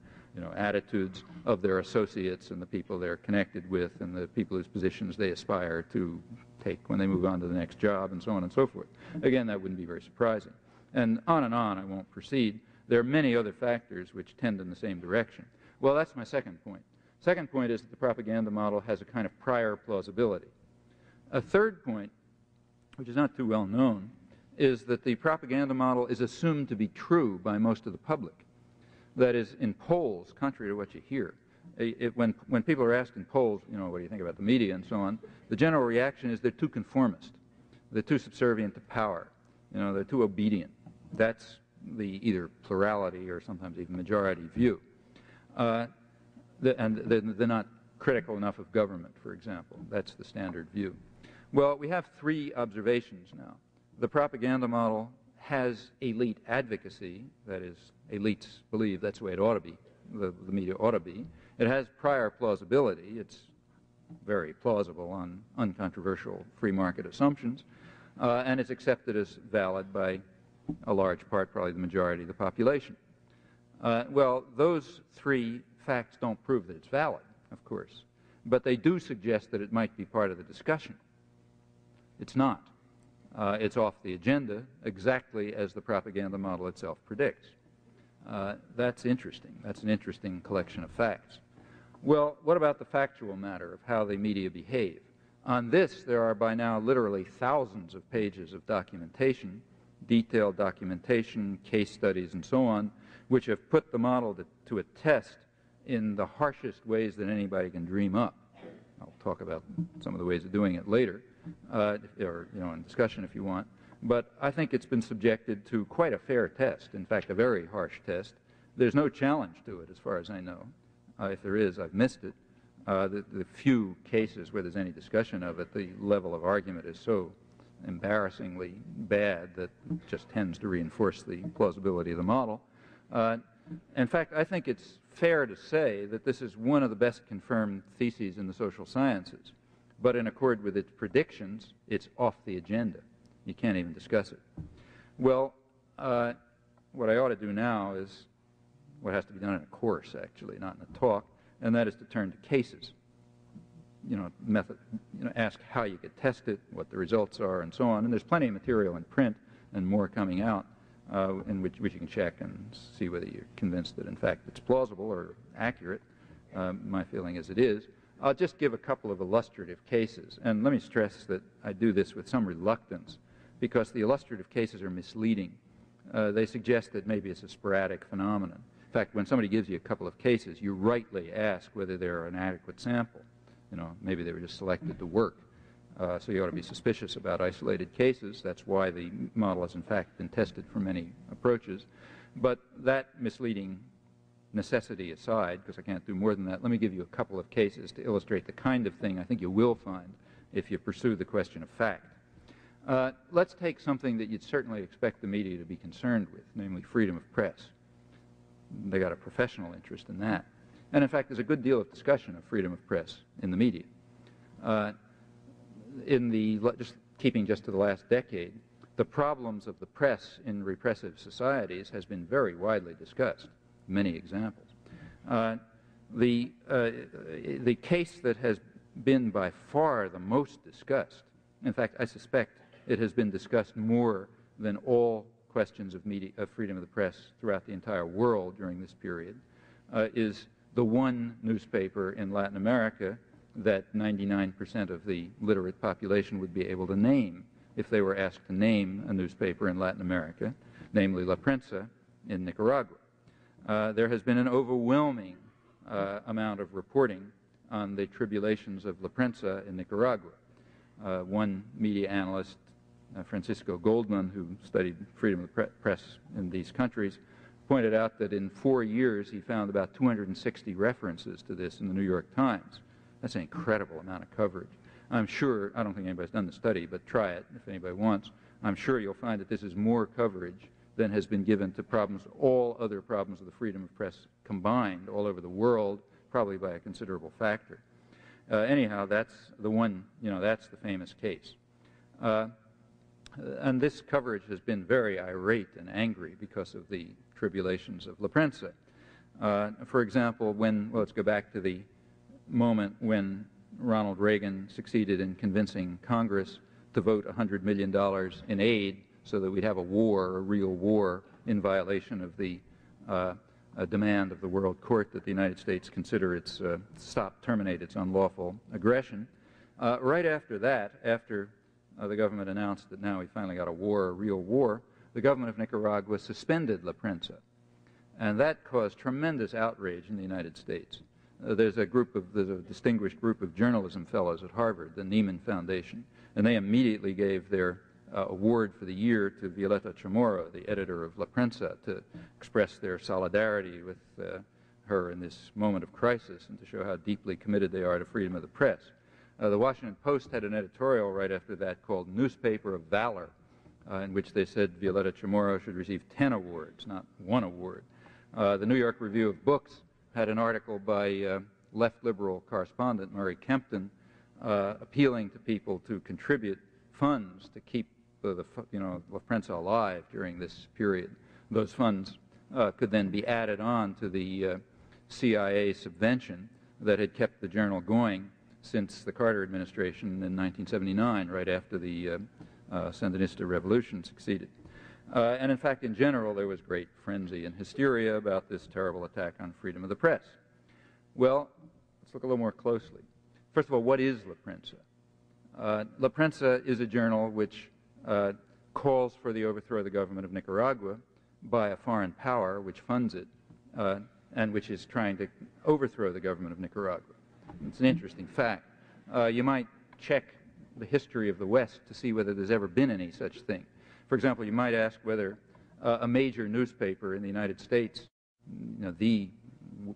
attitudes of their associates and the people they're connected with and the people whose positions they aspire to take when they move on to the next job and so on and so forth. Again, that wouldn't be very surprising. And on, I won't proceed. There are many other factors which tend in the same direction. Well, that's my second point. Second point is that the propaganda model has a kind of prior plausibility. A third point, which is not too well known, is that the propaganda model is assumed to be true by most of the public. That is, in polls, contrary to what you hear, when people are asked in polls, what do you think about the media and so on, the general reaction is they're too conformist. They're too subservient to power. They're too obedient. That's the either plurality or sometimes even majority view. And they're not critical enough of government, for example. That's the standard view. Well, we have 3 observations now. The propaganda model has elite advocacy, that is, elites believe that's the way it ought to be, the media ought to be. It has prior plausibility. It's very plausible on uncontroversial free market assumptions, and it's accepted as valid by a large part, probably the majority of the population. Well, those 3 facts don't prove that it's valid, of course, but they do suggest that it might be part of the discussion. It's not. It's off the agenda, exactly as the propaganda model itself predicts. That's interesting. That's an interesting collection of facts. Well, what about the factual matter of how the media behave? On this, there are by now literally thousands of pages of documentation, detailed documentation, case studies, and so on, which have put the model to a test in the harshest ways that anybody can dream up. I'll talk about some of the ways of doing it later, or in discussion if you want. But I think it's been subjected to quite a fair test, in fact, a very harsh test. There's no challenge to it, as far as I know. If there is, I've missed it. The few cases where there's any discussion of it, the level of argument is so embarrassingly bad that it just tends to reinforce the plausibility of the model. In fact, I think it's fair to say that this is one of the best confirmed theses in the social sciences. But in accord with its predictions, it's off the agenda. You can't even discuss it. Well, what I ought to do now is what has to be done in a course, actually, not in a talk, and that is to turn to cases. Ask how you get tested, what the results are, and so on. And there's plenty of material in print and more coming out in which you can check and see whether you're convinced that, in fact, it's plausible or accurate. My feeling is it is. I'll just give a couple of illustrative cases. And let me stress that I do this with some reluctance because the illustrative cases are misleading. They suggest that maybe it's a sporadic phenomenon. In fact, when somebody gives you a couple of cases, you rightly ask whether they're an adequate sample. Maybe they were just selected to work. So you ought to be suspicious about isolated cases. That's why the model has, in fact, been tested for many approaches. But that misleading necessity aside, because I can't do more than that, let me give you a couple of cases to illustrate the kind of thing I think you will find if you pursue the question of fact. Let's take something that you'd certainly expect the media to be concerned with, namely freedom of press. They got a professional interest in that. And in fact, there's a good deal of discussion of freedom of press in the media. Just keeping just to the last decade, the problems of the press in repressive societies has been very widely discussed. Many examples. The case that has been by far the most discussed, in fact, I suspect it has been discussed more than all questions of freedom of the press throughout the entire world during this period, is the one newspaper in Latin America that 99% of the literate population would be able to name if they were asked to name a newspaper in Latin America, namely La Prensa in Nicaragua. There has been an overwhelming amount of reporting on the tribulations of La Prensa in Nicaragua. One media analyst, Francisco Goldman, who studied freedom of the press in these countries, pointed out that in 4 years he found about 260 references to this in the New York Times. That's an incredible amount of coverage. I'm sure, I don't think anybody's done the study, but try it if anybody wants. I'm sure you'll find that this is more coverage than has been given to all other problems of the freedom of press combined all over the world, probably by a considerable factor. Anyhow, that's the one, that's the famous case. And this coverage has been very irate and angry because of the tribulations of La Prensa. For example, let's go back to the moment when Ronald Reagan succeeded in convincing Congress to vote $100 million in aid so that we'd have a real war, in violation of the demand of the World Court that the United States consider terminate its unlawful aggression. Right after that, after the government announced that now we finally got a real war, the government of Nicaragua suspended La Prensa. And that caused tremendous outrage in the United States. There's a distinguished group of journalism fellows at Harvard, the Nieman Foundation, and they immediately gave their award for the year to Violeta Chamorro, the editor of La Prensa, to express their solidarity with her in this moment of crisis and to show how deeply committed they are to freedom of the press. The Washington Post had an editorial right after that called Newspaper of Valor, in which they said Violeta Chamorro should receive 10 awards, not 1 award. The New York Review of Books had an article by left liberal correspondent Murray Kempton appealing to people to contribute funds to keep La Prensa alive during this period. Those funds could then be added on to the CIA subvention that had kept the journal going since the Carter administration in 1979, right after the Sandinista revolution succeeded. And in fact, in general, there was great frenzy and hysteria about this terrible attack on freedom of the press. Well, let's look a little more closely. First of all, what is La Prensa? La Prensa is a journal which calls for the overthrow of the government of Nicaragua by a foreign power which funds it and which is trying to overthrow the government of Nicaragua. It's an interesting fact. You might check the history of the West to see whether there's ever been any such thing. For example, you might ask whether a major newspaper in the United States, the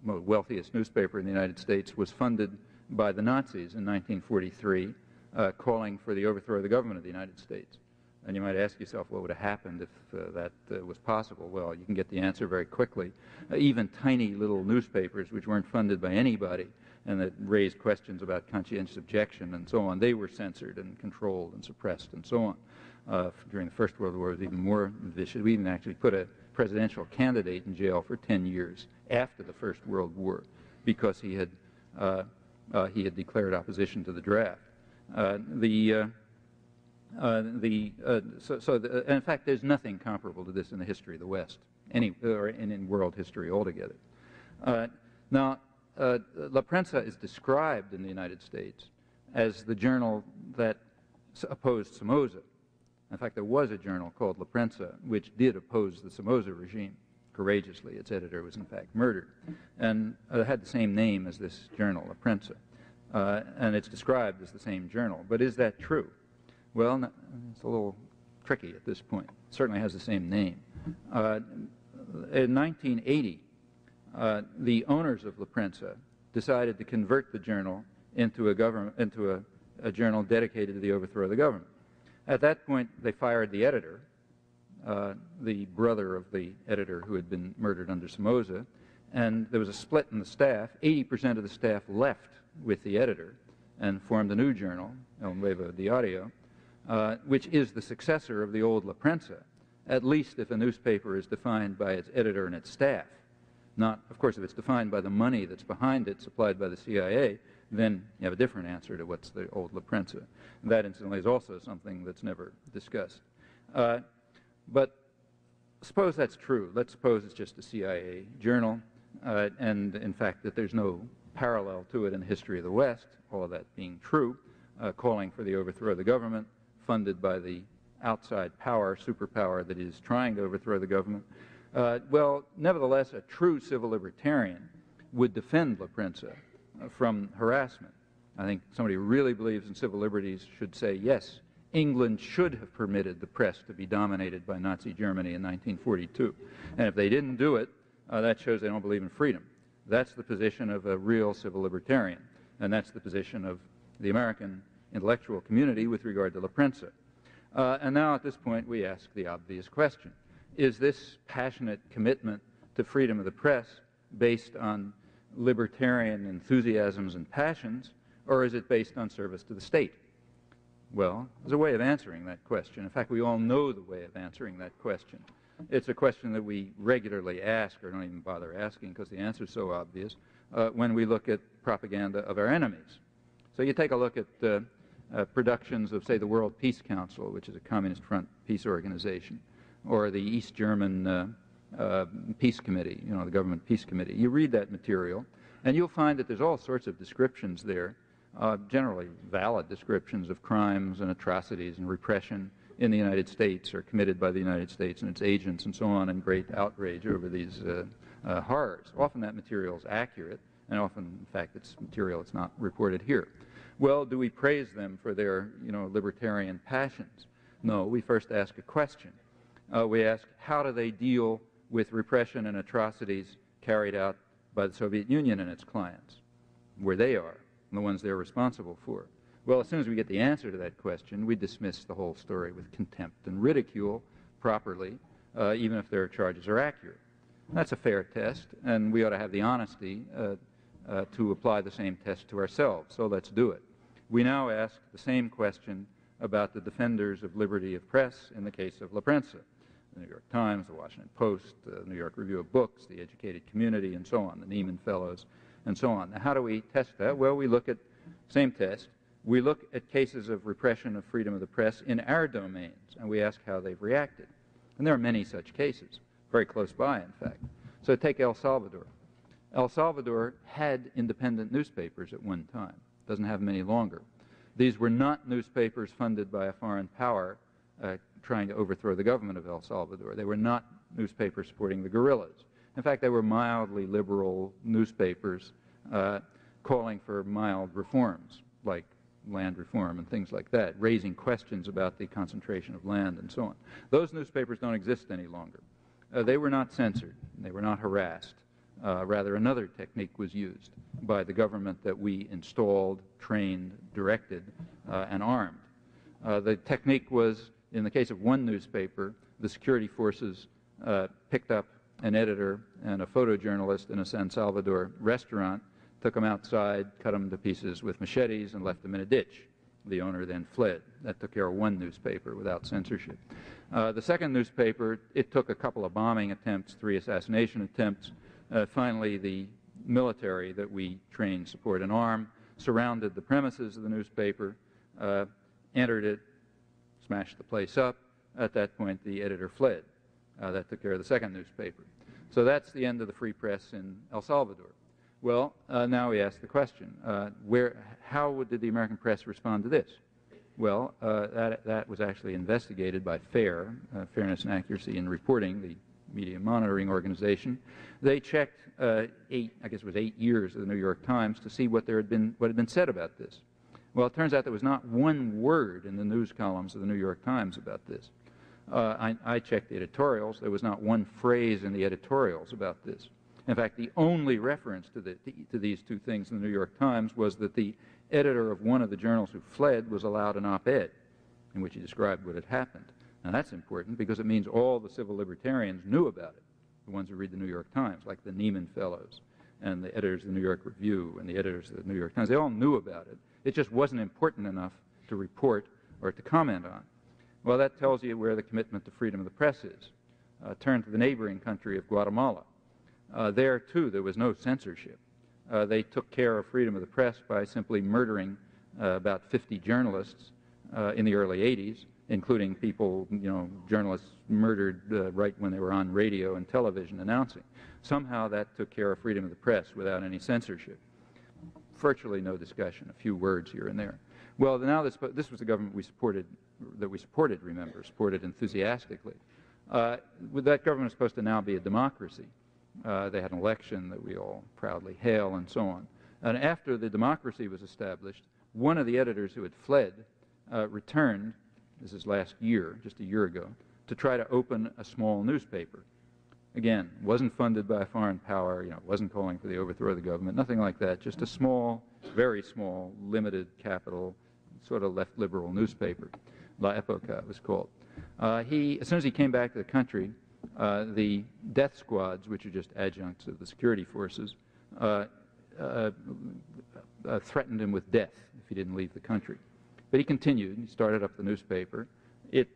wealthiest newspaper in the United States, was funded by the Nazis in 1943, calling for the overthrow of the government of the United States. And you might ask yourself, what would have happened if that was possible? Well, you can get the answer very quickly. Even tiny little newspapers which weren't funded by anybody and that raised questions about conscientious objection and so on, they were censored and controlled and suppressed and so on. During the First World War, it was even more vicious. We even actually put a presidential candidate in jail for 10 years after the First World War because he had declared opposition to the draft. In fact, there's nothing comparable to this in the history of the West, or in world history altogether. Now, La Prensa is described in the United States as the journal that opposed Somoza. In fact, there was a journal called La Prensa which did oppose the Somoza regime courageously. Its editor was in fact murdered, and it had the same name as this journal, La Prensa, and it's described as the same journal. But is that true? Well, it's a little tricky at this point. It certainly has the same name. In 1980, the owners of La Prensa decided to convert the journal into a journal dedicated to the overthrow of the government. At that point, they fired the editor, the brother of the editor who had been murdered under Somoza, and there was a split in the staff. 80% of the staff left with the editor and formed a new journal, El Nuevo Diario, which is the successor of the old La Prensa, at least if a newspaper is defined by its editor and its staff. Not, of course, if it's defined by the money that's behind it, supplied by the CIA, then you have a different answer to what's the old La Prensa. And that, incidentally, is also something that's never discussed. But suppose that's true. Let's suppose it's just a CIA journal, and, in fact, that there's no parallel to it in the history of the West, all of that being true, calling for the overthrow of the government, funded by the outside power, superpower that is trying to overthrow the government. Well, nevertheless, a true civil libertarian would defend La Prensa from harassment. I think somebody who really believes in civil liberties should say, yes, England should have permitted the press to be dominated by Nazi Germany in 1942. And if they didn't do it, that shows they don't believe in freedom. That's the position of a real civil libertarian. And that's the position of the American intellectual community with regard to La Prensa. And now at this point we ask the obvious question. Is this passionate commitment to freedom of the press based on libertarian enthusiasms and passions, or is it based on service to the state? Well, there's a way of answering that question. In fact, we all know the way of answering that question. It's a question that we regularly ask, or don't even bother asking because the answer is so obvious, when we look at propaganda of our enemies. So you take a look at productions of, say, the World Peace Council, which is a Communist Front peace organization, or the East German Peace Committee, the government peace committee. You read that material, and you'll find that there's all sorts of descriptions there, generally valid descriptions of crimes and atrocities and repression in the United States or committed by the United States and its agents and so on, and great outrage over these horrors. Often that material is accurate, and often, in fact, it's material that's not reported here. Well, do we praise them for their, libertarian passions? No, we first ask a question. We ask, how do they deal with repression and atrocities carried out by the Soviet Union and its clients, where they are, and the ones they're responsible for? Well, as soon as we get the answer to that question, we dismiss the whole story with contempt and ridicule properly, even if their charges are accurate. That's a fair test, and we ought to have the honesty to apply the same test to ourselves, so let's do it. We now ask the same question about the defenders of liberty of press in the case of La Prensa. The New York Times, the Washington Post, the New York Review of Books, the Educated Community, and so on, the Neiman Fellows, and so on. Now, how do we test that? Well, we look at, same test, we look at cases of repression of freedom of the press in our domains, and we ask how they've reacted. And there are many such cases, very close by, in fact. So take El Salvador. El Salvador had independent newspapers at one time. It doesn't have them any longer. These were not newspapers funded by a foreign power trying to overthrow the government of El Salvador. They were not newspapers supporting the guerrillas. In fact, they were mildly liberal newspapers calling for mild reforms, like land reform and things like that, raising questions about the concentration of land and so on. Those newspapers don't exist any longer. They were not censored. They were not harassed. Rather, another technique was used by the government that we installed, trained, directed, and armed. The technique was, in the case of one newspaper, the security forces picked up an editor and a photojournalist in a San Salvador restaurant, took them outside, cut them to pieces with machetes, and left them in a ditch. The owner then fled. That took care of one newspaper without censorship. The second newspaper, it took a couple of bombing attempts, 3 assassination attempts. Finally, the military that we trained, support, and arm surrounded the premises of the newspaper, entered it, smashed the place up. At that point, the editor fled. That took care of the second newspaper. So that's the end of the free press in El Salvador. Well, now we ask the question, how did the American press respond to this? Well, that was actually investigated by FAIR, Fairness and Accuracy in Reporting, the media monitoring organization. They checked 8 years of the New York Times to see what had been said about this. Well, it turns out there was not one word in the news columns of the New York Times about this. I checked the editorials. There was not one phrase in the editorials about this. In fact, the only reference to these two things in the New York Times was that the editor of one of the journals who fled was allowed an op-ed in which he described what had happened. Now, that's important because it means all the civil libertarians knew about it, the ones who read the New York Times, like the Neiman Fellows and the editors of the New York Review and the editors of the New York Times. They all knew about it. It just wasn't important enough to report or to comment on. Well, that tells you where the commitment to freedom of the press is. Turn to the neighboring country of Guatemala. There, too, there was no censorship. They took care of freedom of the press by simply murdering about 50 journalists in the early 80s, including people, journalists murdered right when they were on radio and television announcing. Somehow that took care of freedom of the press without any censorship. Virtually no discussion, a few words here and there. Well, now this was the government supported enthusiastically. That government is supposed to now be a democracy. They had an election that we all proudly hail and so on. And after the democracy was established, one of the editors who had fled returned, this is last year, just a year ago, to try to open a small newspaper. Again, wasn't funded by a foreign power, wasn't calling for the overthrow of the government, nothing like that, just a small, very small, limited capital, sort of left liberal newspaper. La Época it was called. As soon as he came back to the country, the death squads, which are just adjuncts of the security forces, threatened him with death if he didn't leave the country. But he continued. He started up the newspaper. It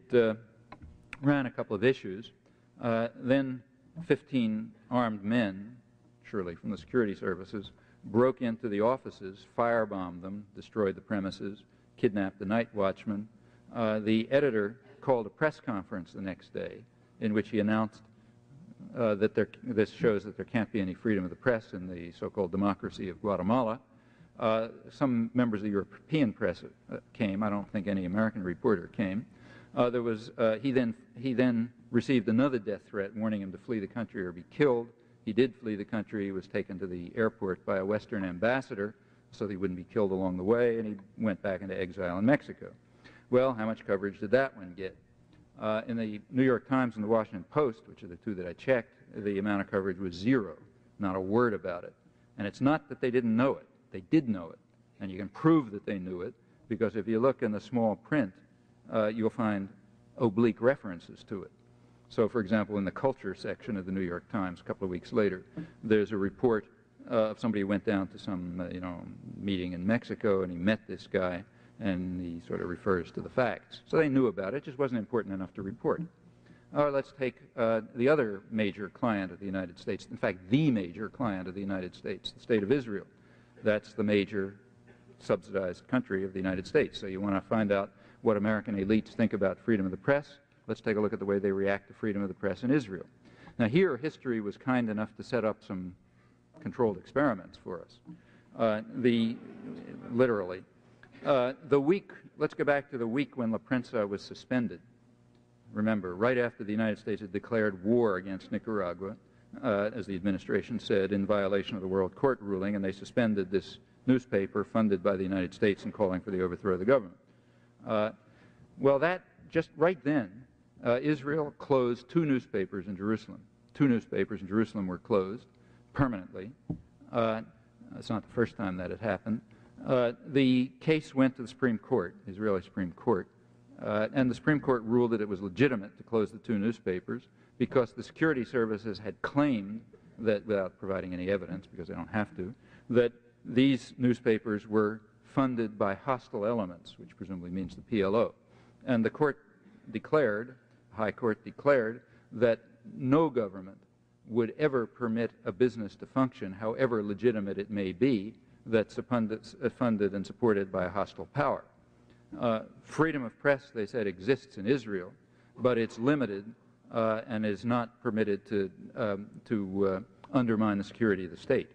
ran a couple of issues. Then 15 armed men, surely from the security services, broke into the offices, firebombed them, destroyed the premises, kidnapped the night watchman. The editor called a press conference the next day in which he announced that this shows that there can't be any freedom of the press in the so-called democracy of Guatemala. Some members of the European press came. I don't think any American reporter came. He then received another death threat warning him to flee the country or be killed. He did flee the country. He was taken to the airport by a Western ambassador so that he wouldn't be killed along the way, and he went back into exile in Mexico. Well, how much coverage did that one get? In the New York Times and the Washington Post, which are the two that I checked, the amount of coverage was zero, not a word about it. And it's not that they didn't know it. They did know it. And you can prove that they knew it, because if you look in the small print, you'll find oblique references to it. So, for example, in the culture section of the New York Times, a couple of weeks later, there's a report of somebody who went down to some meeting in Mexico, and he met this guy, and he sort of refers to the facts. So they knew about it, just wasn't important enough to report. Let's take the other major client of the United States, in fact, the major client of the United States, the State of Israel. That's the major subsidized country of the United States. So you want to find out what American elites think about freedom of the press. Let's take a look at the way they react to freedom of the press in Israel. Now here, history was kind enough to set up some controlled experiments for us. Literally. Let's go back to the week when La Prensa was suspended. Remember, right after the United States had declared war against Nicaragua, as the administration said, in violation of the World Court ruling, and they suspended this newspaper funded by the United States and calling for the overthrow of the government. Well, that just right then, Israel closed 2 newspapers in Jerusalem. 2 newspapers in Jerusalem were closed permanently. It's not the first time that had happened. The case went to the Supreme Court, the Israeli Supreme Court, and the Supreme Court ruled that it was legitimate to close the 2 newspapers because the security services had claimed that, without providing any evidence, because they don't have to, that these newspapers were funded by hostile elements, which presumably means the PLO. And the court declared, High Court declared, that no government would ever permit a business to function, however legitimate it may be, that's funded and supported by a hostile power. Freedom of press, they said, exists in Israel, but it's limited and is not permitted to undermine the security of the state.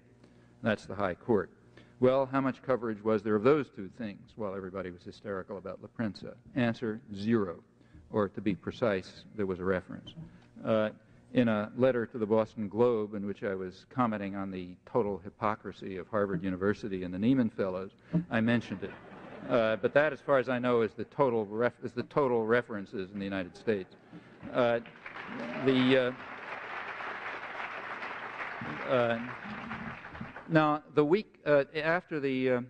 That's the High Court. Well, how much coverage was there of those two things while everybody was hysterical about La Prensa? Answer, 0. Or to be precise, there was a reference. In a letter to the Boston Globe in which I was commenting on the total hypocrisy of Harvard University and the Nieman Fellows, I mentioned it. But that, as far as I know, is the total references in the United States. Now, the week after the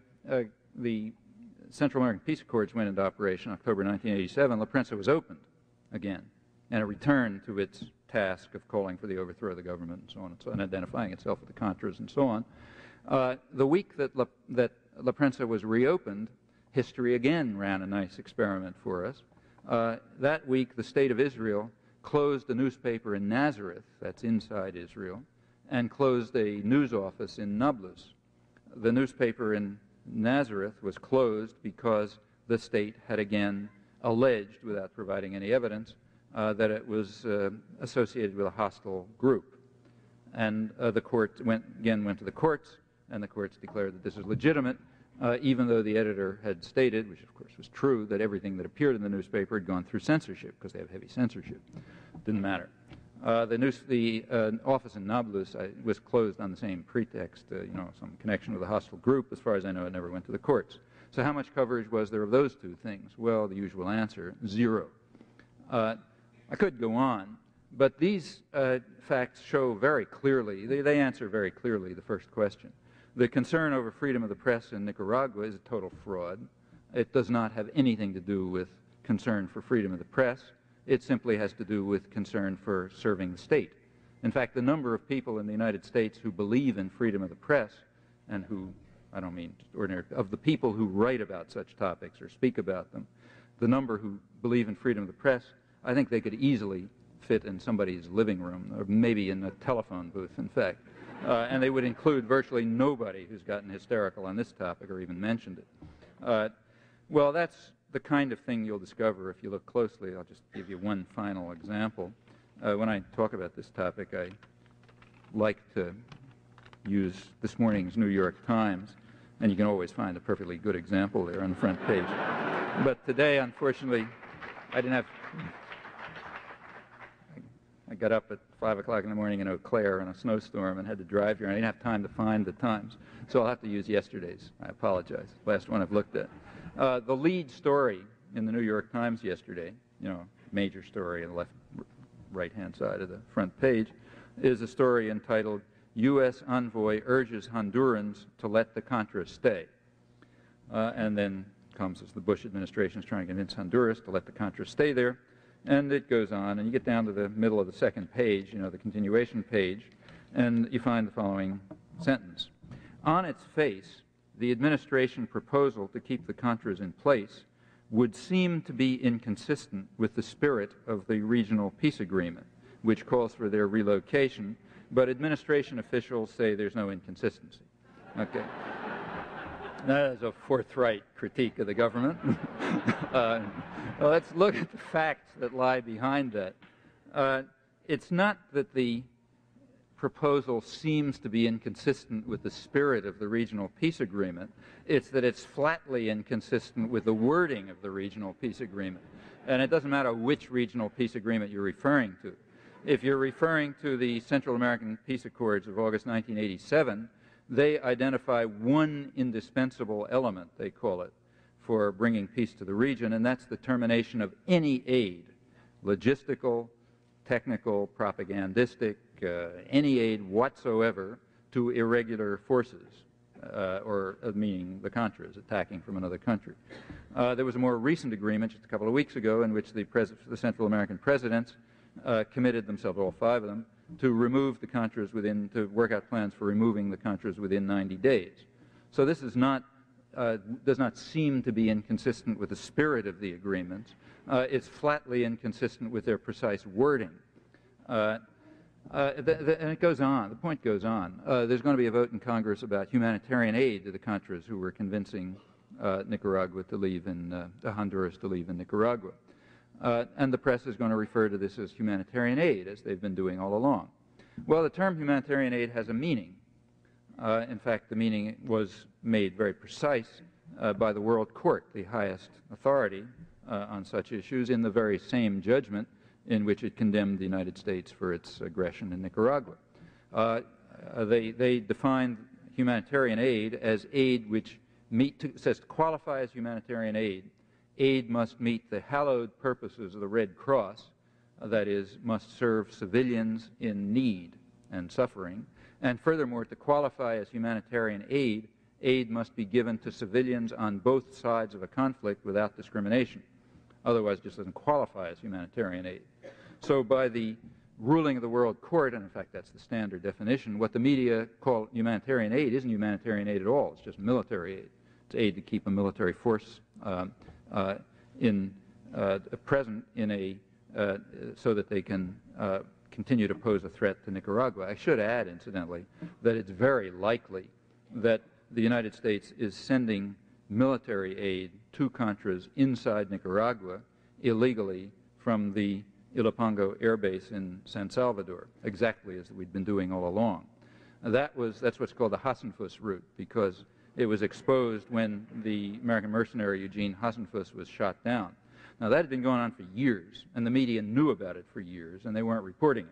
Central American Peace Accords went into operation, October 1987, La Prensa was opened again, and it returned to its task of calling for the overthrow of the government and so on and so on, identifying itself with the Contras and so on. The week that La Prensa was reopened, history again ran a nice experiment for us. That week, the State of Israel closed a newspaper in Nazareth, that's inside Israel, and closed a news office in Nablus. The newspaper in Nazareth was closed because the state had again alleged, without providing any evidence, that it was associated with a hostile group. And the court went to the courts, and the courts declared that this was legitimate, even though the editor had stated, which of course was true, that everything that appeared in the newspaper had gone through censorship, because they have heavy censorship. Didn't matter. The office in Nablus was closed on the same pretext, some connection with a hostile group. As far as I know, it never went to the courts. So how much coverage was there of those two things? Well, the usual answer, 0. I could go on, but these facts show very clearly, they answer very clearly the first question. The concern over freedom of the press in Nicaragua is a total fraud. It does not have anything to do with concern for freedom of the press. It simply has to do with concern for serving the state. In fact, the number of people in the United States who believe in freedom of the press, and who, I don't mean ordinary, of the people who write about such topics or speak about them, the number who believe in freedom of the press, I think they could easily fit in somebody's living room, or maybe in a telephone booth, in fact. And they would include virtually nobody who's gotten hysterical on this topic or even mentioned it. Well, that's the kind of thing you'll discover if you look closely. I'll just give you one final example. When I talk about this topic, I like to use this morning's New York Times, and you can always find a perfectly good example there on the front page. But today, unfortunately, I got up at 5 o'clock in the morning in Eau Claire in a snowstorm and had to drive here, and I didn't have time to find the Times. So I'll have to use yesterday's. I apologize. Last one I've looked at. The lead story in the New York Times yesterday, major story on the right-hand side of the front page, is a story entitled, U.S. Envoy Urges Hondurans to Let the Contras Stay. And then comes as the Bush administration is trying to convince Honduras to let the Contras stay there. And it goes on, and you get down to the middle of the second page, the continuation page, and you find the following sentence. On its face, the administration proposal to keep the Contras in place would seem to be inconsistent with the spirit of the regional peace agreement, which calls for their relocation, but administration officials say there's no inconsistency. Okay. That is a forthright critique of the government. Well, let's look at the facts that lie behind that. It's not that the proposal seems to be inconsistent with the spirit of the regional peace agreement. It's that it's flatly inconsistent with the wording of the regional peace agreement. And it doesn't matter which regional peace agreement you're referring to. If you're referring to the Central American Peace Accords of August 1987, they identify one indispensable element, they call it, for bringing peace to the region, and that's the termination of any aid, logistical, technical, propagandistic, any aid whatsoever to irregular forces, meaning the Contras attacking from another country. There was a more recent agreement just a couple of weeks ago in which the Central American presidents committed themselves, all 5 of them, to remove the Contras to work out plans for removing the Contras within 90 days. So this is not does not seem to be inconsistent with the spirit of the agreements. It's flatly inconsistent with their precise wording. And it goes on. The point goes on. There's going to be a vote in Congress about humanitarian aid to the Contras who were convincing Nicaragua to leave Honduras to leave in Nicaragua. And the press is going to refer to this as humanitarian aid, as they've been doing all along. Well, the term humanitarian aid has a meaning. In fact, the meaning was made very precise by the World Court, the highest authority on such issues, in the very same judgment in which it condemned the United States for its aggression in Nicaragua. They defined humanitarian aid as aid which says to qualify as humanitarian aid must meet the hallowed purposes of the Red Cross, that is, must serve civilians in need and suffering, and furthermore, to qualify as humanitarian aid must be given to civilians on both sides of a conflict without discrimination. Otherwise, it just doesn't qualify as humanitarian aid. So by the ruling of the World Court, and in fact that's the standard definition, what the media call humanitarian aid isn't humanitarian aid at all. It's just military aid. It's aid to keep a military force present in so that they can continue to pose a threat to Nicaragua. I should add, incidentally, that it's very likely that the United States is sending military aid to Contras inside Nicaragua illegally from the Ilopango Air Base in San Salvador, exactly as we'd been doing all along. That's what's called the Hasenfuss route, because it was exposed when the American mercenary Eugene Hasenfuss was shot down. Now, that had been going on for years, and the media knew about it for years, and they weren't reporting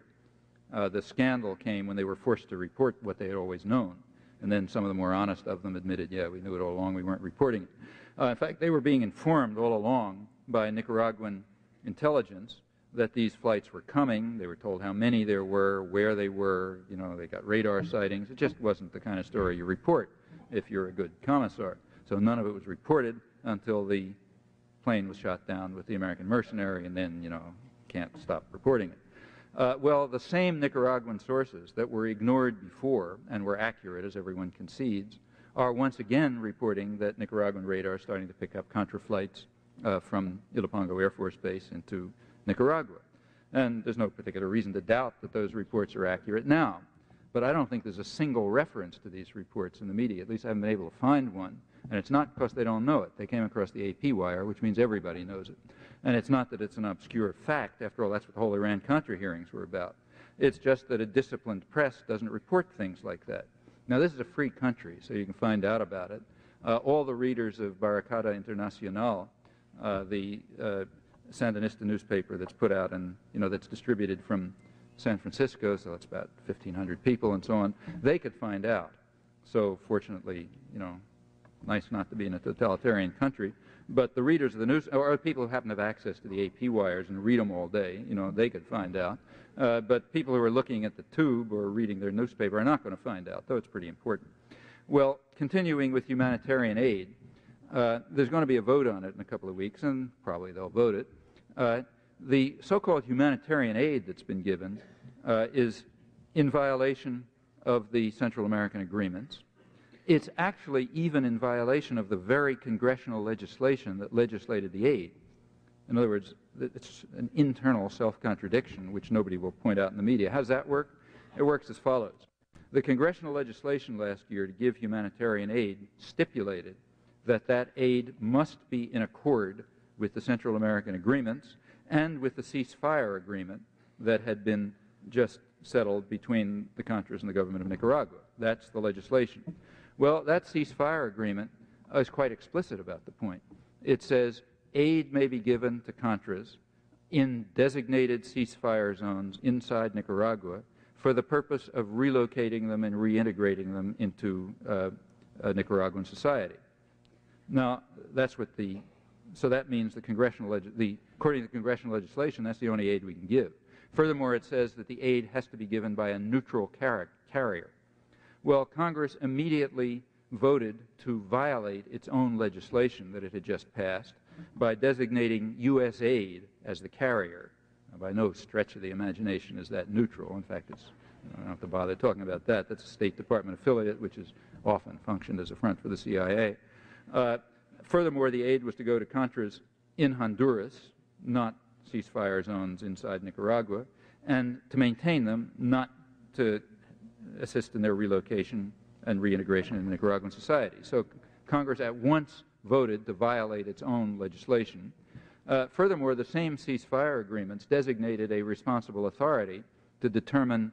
it. The scandal came when they were forced to report what they had always known, and then some of the more honest of them admitted, yeah, we knew it all along, we weren't reporting it. In fact, they were being informed all along by Nicaraguan intelligence that these flights were coming. They were told how many there were, where they were, they got radar sightings. It just wasn't the kind of story you report if you're a good commissar. So none of it was reported until the plane was shot down with the American mercenary, and then, can't stop reporting it. Well, the same Nicaraguan sources that were ignored before and were accurate, as everyone concedes, are once again reporting that Nicaraguan radar is starting to pick up Contra flights from Ilopango Air Force Base into Nicaragua. And there's no particular reason to doubt that those reports are accurate now. But I don't think there's a single reference to these reports in the media. At least I haven't been able to find one. And it's not because they don't know it. They came across the AP wire, which means everybody knows it. And it's not that it's an obscure fact. After all, that's what the whole Iran-Contra hearings were about. It's just that a disciplined press doesn't report things like that. Now, this is a free country, so you can find out about it. All the readers of Barricada Internacional, the Sandinista newspaper that's put out and, that's distributed from San Francisco, so it's about 1,500 people and so on, they could find out. So fortunately, nice not to be in a totalitarian country, but the readers of the news, or people who happen to have access to the AP wires and read them all day, they could find out. But people who are looking at the tube or reading their newspaper are not going to find out, though it's pretty important. Well, continuing with humanitarian aid, there's going to be a vote on it in a couple of weeks, and probably they'll vote it. The so-called humanitarian aid that's been given is in violation of the Central American agreements. It's actually even in violation of the very congressional legislation that legislated the aid. In other words, it's an internal self-contradiction, which nobody will point out in the media. How does that work? It works as follows. The congressional legislation last year to give humanitarian aid stipulated that that aid must be in accord with the Central American agreements and with the ceasefire agreement that had been just settled between the Contras and the government of Nicaragua. That's the legislation. Well, that ceasefire agreement is quite explicit about the point. It says aid may be given to Contras in designated ceasefire zones inside Nicaragua for the purpose of relocating them and reintegrating them into Nicaraguan society. Now, so that means according to the congressional legislation, that's the only aid we can give. Furthermore, it says that the aid has to be given by a neutral carrier. Well, Congress immediately voted to violate its own legislation that it had just passed by designating U.S. aid as the carrier. Now, by no stretch of the imagination is that neutral. In fact, I don't have to bother talking about that. That's a State Department affiliate, which has often functioned as a front for the CIA. Furthermore, the aid was to go to Contras in Honduras, not ceasefire zones inside Nicaragua, and to maintain them, not to assist in their relocation and reintegration in Nicaraguan society. So Congress at once voted to violate its own legislation. Furthermore, the same ceasefire agreements designated a responsible authority to determine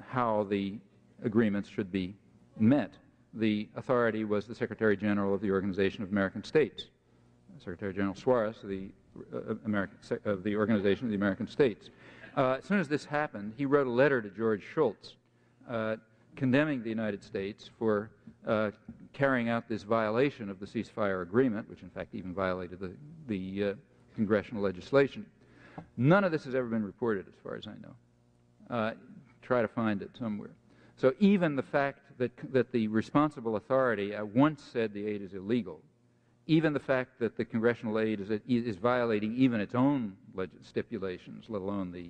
how the agreements should be met. The authority was the Secretary General of the Organization of American States, Secretary General Suarez of the Organization of the American States. As soon as this happened, he wrote a letter to George Shultz condemning the United States for carrying out this violation of the ceasefire agreement, which in fact even violated the congressional legislation. None of this has ever been reported as far as I know. Try to find it somewhere. So even the fact that the responsible authority at once said the aid is illegal, even the fact that the congressional aid is violating even its own stipulations, let alone the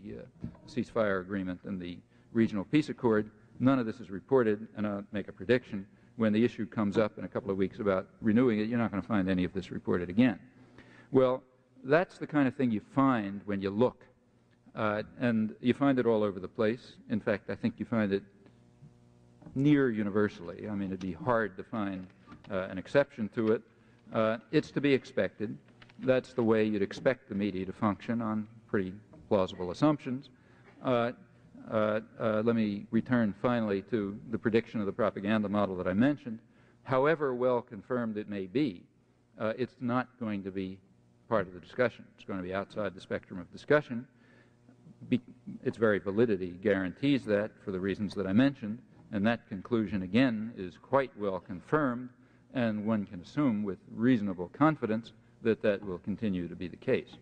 ceasefire agreement and the regional peace accord, none of this is reported, and I'll make a prediction. When the issue comes up in a couple of weeks about renewing it, you're not going to find any of this reported again. Well, that's the kind of thing you find when you look, and you find it all over the place. In fact, I think you find it near universally. I mean, it'd be hard to find an exception to it. It's to be expected. That's the way you'd expect the media to function on pretty plausible assumptions. Let me return finally to the prediction of the propaganda model that I mentioned. However well confirmed it may be, it's not going to be part of the discussion. It's going to be outside the spectrum of discussion. Its very validity guarantees that for the reasons that I mentioned, and that conclusion again is quite well confirmed, and one can assume with reasonable confidence that that will continue to be the case.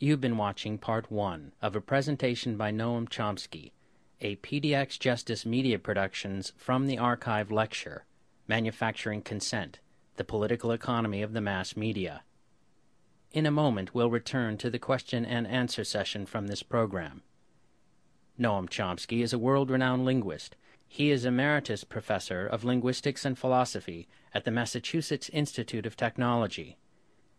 You've been watching Part 1 of a presentation by Noam Chomsky, a PDX Justice Media Productions From the Archive lecture, Manufacturing Consent, the Political Economy of the Mass Media. In a moment, we'll return to the question and answer session from this program. Noam Chomsky is a world-renowned linguist. He is Emeritus Professor of Linguistics and Philosophy at the Massachusetts Institute of Technology.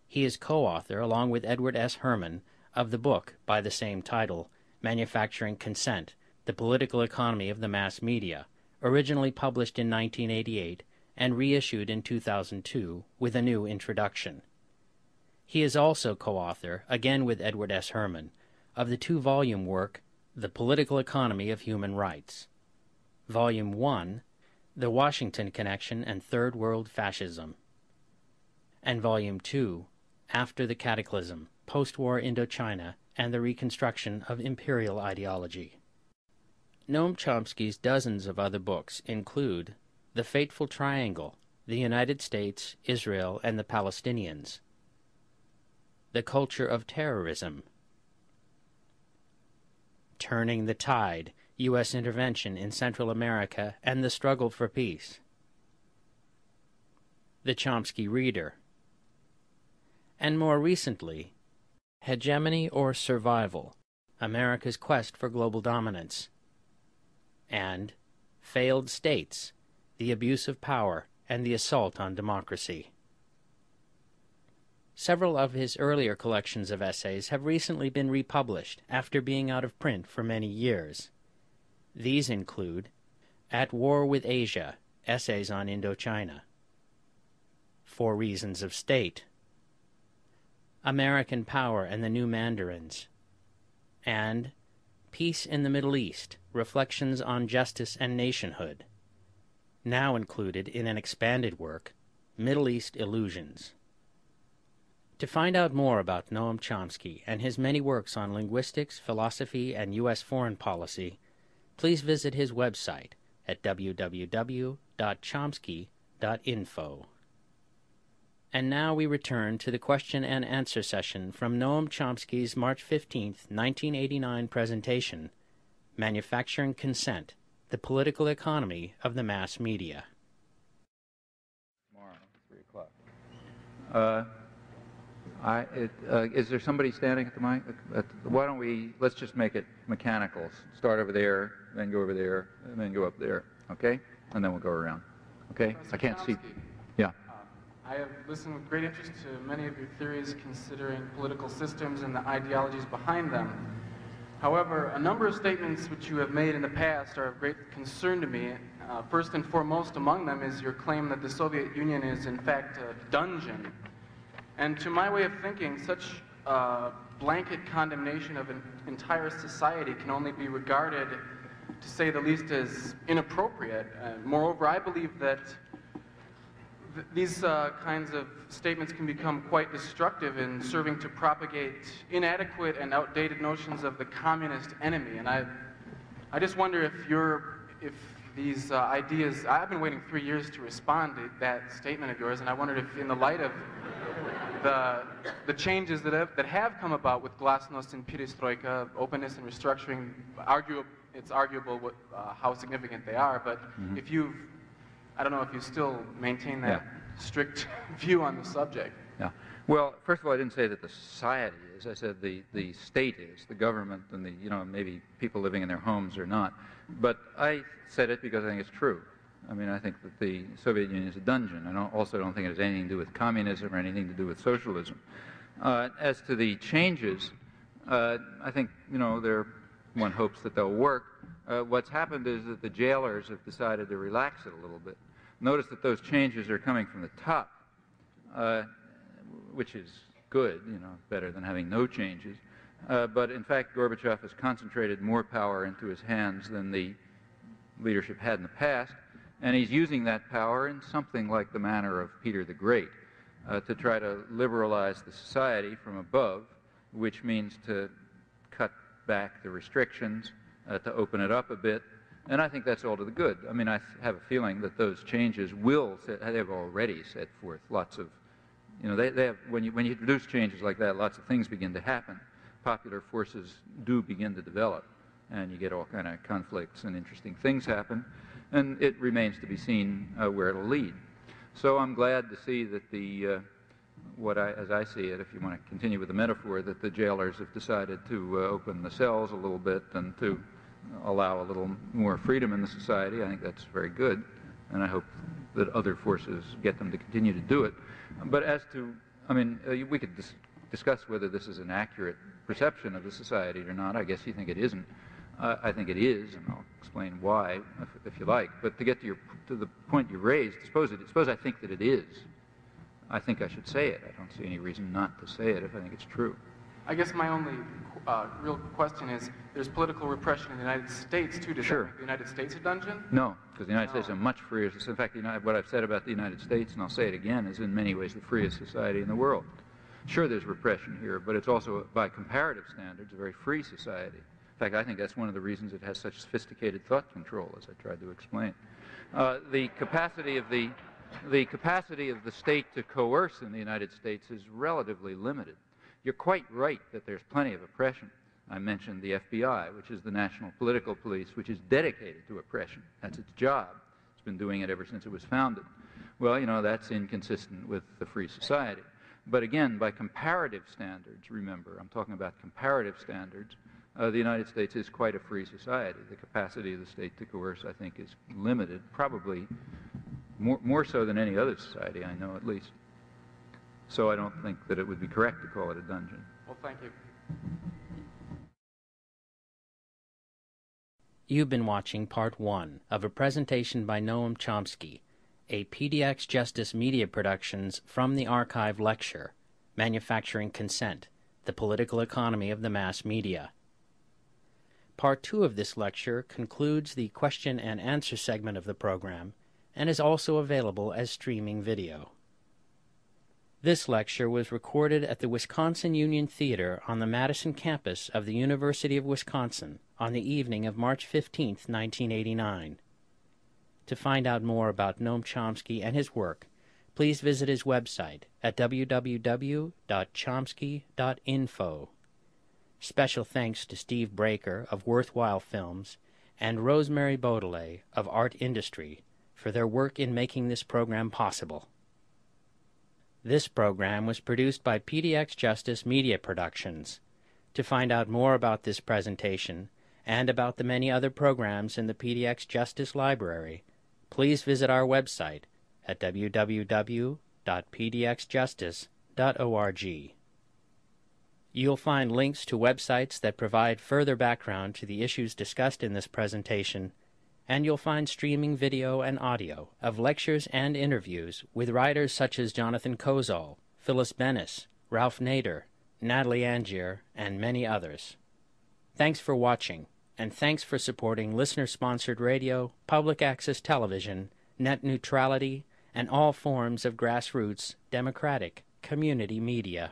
He is co-author, along with Edward S. Herman, of the book by the same title, Manufacturing Consent, the Political Economy of the Mass Media, originally published in 1988 and reissued in 2002 with a new introduction. He is also co-author, again with Edward S. Herman, of the two-volume work, The Political Economy of Human Rights. Volume 1, The Washington Connection and Third World Fascism. And Volume 2, After the Cataclysm, Post-War Indochina and the Reconstruction of Imperial Ideology. Noam Chomsky's dozens of other books include The Fateful Triangle, The United States, Israel, and the Palestinians, The Culture of Terrorism, Turning the Tide, U.S. Intervention in Central America and the Struggle for Peace, The Chomsky Reader, and more recently, Hegemony or Survival, America's Quest for Global Dominance, and Failed States, The Abuse of Power and the Assault on Democracy. Several of his earlier collections of essays have recently been republished after being out of print for many years. These include At War with Asia, Essays on Indochina, For Reasons of State, American Power and the New Mandarins, and Peace in the Middle East, Reflections on Justice and Nationhood, now included in an expanded work, Middle East Illusions. To find out more about Noam Chomsky and his many works on linguistics, philosophy, and U.S. foreign policy, please visit his website at www.chomsky.info. And now we return to the question and answer session from Noam Chomsky's March 15, 1989 presentation, Manufacturing Consent, the Political Economy of the Mass Media. Tomorrow, 3 o'clock. Is there somebody standing at the mic? Why don't let's just make it mechanical. Start over there, then go over there, and then go up there, okay? And then we'll go around, okay? Professor I can't see. Chomsky, Yeah. I have listened with great interest to many of your theories considering political systems and the ideologies behind them. However, a number of statements which you have made in the past are of great concern to me. First and foremost among them is your claim that the Soviet Union is in fact a dungeon. And to my way of thinking, such blanket condemnation of an entire society can only be regarded, to say the least, as inappropriate. Moreover, I believe that these kinds of statements can become quite destructive in serving to propagate inadequate and outdated notions of the communist enemy. And I just wonder if these ideas, I've been waiting 3 years to respond to that statement of yours, and I wondered if in the light of the changes that have come about with glasnost and perestroika, openness and restructuring, it's arguable how significant they are, but if I don't know if you still maintain that strict view on the subject. Yeah. Well, first of all, I didn't say that the society is. I said the state is, the government, and maybe people living in their homes or not. But I said it because I think it's true. I mean, I think that the Soviet Union is a dungeon. I also don't think it has anything to do with communism or anything to do with socialism. As to the changes, I think, one hopes that they'll work. What's happened is that the jailers have decided to relax it a little bit. Notice that those changes are coming from the top, which is good, better than having no changes. But in fact, Gorbachev has concentrated more power into his hands than the leadership had in the past, and he's using that power in something like the manner of Peter the Great, to try to liberalize the society from above, which means to cut back the restrictions, to open it up a bit, and I think that's all to the good. I mean, I have a feeling that those changes they've already set forth lots of, they have, when you introduce changes like that, lots of things begin to happen. Popular forces do begin to develop, and you get all kind of conflicts and interesting things happen, and it remains to be seen where it'll lead. So I'm glad to see that as I see it, if you want to continue with the metaphor, that the jailers have decided to open the cells a little bit and to allow a little more freedom in the society. I think that's very good, and I hope that other forces get them to continue to do it. But as to, we could discuss whether this is an accurate perception of the society or not. I guess you think it isn't. I think it is, and I'll explain why, if you like. But to get to the point you raised, suppose I think that it is. I think I should say it. I don't see any reason not to say it if I think it's true. I guess my only real question is, there's political repression in the United States, too. Does that make the United States a dungeon? No, because the United States is a much freer society. In fact, what I've said about the United States, and I'll say it again, is in many ways the freest society in the world. Sure, there's repression here, but it's also, by comparative standards, a very free society. In fact, I think that's one of the reasons it has such sophisticated thought control, as I tried to explain. The capacity of the state to coerce in the United States is relatively limited. You're quite right that there's plenty of oppression. I mentioned the FBI, which is the National Political Police, which is dedicated to oppression. That's its job. It's been doing it ever since it was founded. Well, that's inconsistent with the free society. But again, by comparative standards, remember, I'm talking about comparative standards, the United States is quite a free society. The capacity of the state to coerce, I think, is limited, probably more so than any other society I know, at least. So I don't think that it would be correct to call it a dungeon. Well, thank you. You've been watching Part 1 of a presentation by Noam Chomsky, a PDX Justice Media Productions from the Archive lecture, Manufacturing Consent, the Political Economy of the Mass Media. Part 2 of this lecture concludes the question and answer segment of the program and is also available as streaming video. This lecture was recorded at the Wisconsin Union Theater on the Madison campus of the University of Wisconsin on the evening of March 15, 1989. To find out more about Noam Chomsky and his work, please visit his website at www.chomsky.info. Special thanks to Steve Breaker of Worthwhile Films and Rosemary Beaudelet of Art Industry for their work in making this program possible. This program was produced by PDX Justice Media Productions. To find out more about this presentation and about the many other programs in the PDX Justice Library, please visit our website at www.pdxjustice.org. You'll find links to websites that provide further background to the issues discussed in this presentation, and you'll find streaming video and audio of lectures and interviews with writers such as Jonathan Kozol, Phyllis Bennis, Ralph Nader, Natalie Angier, and many others. Thanks for watching, and thanks for supporting listener-sponsored radio, public access television, net neutrality, and all forms of grassroots, democratic, community media.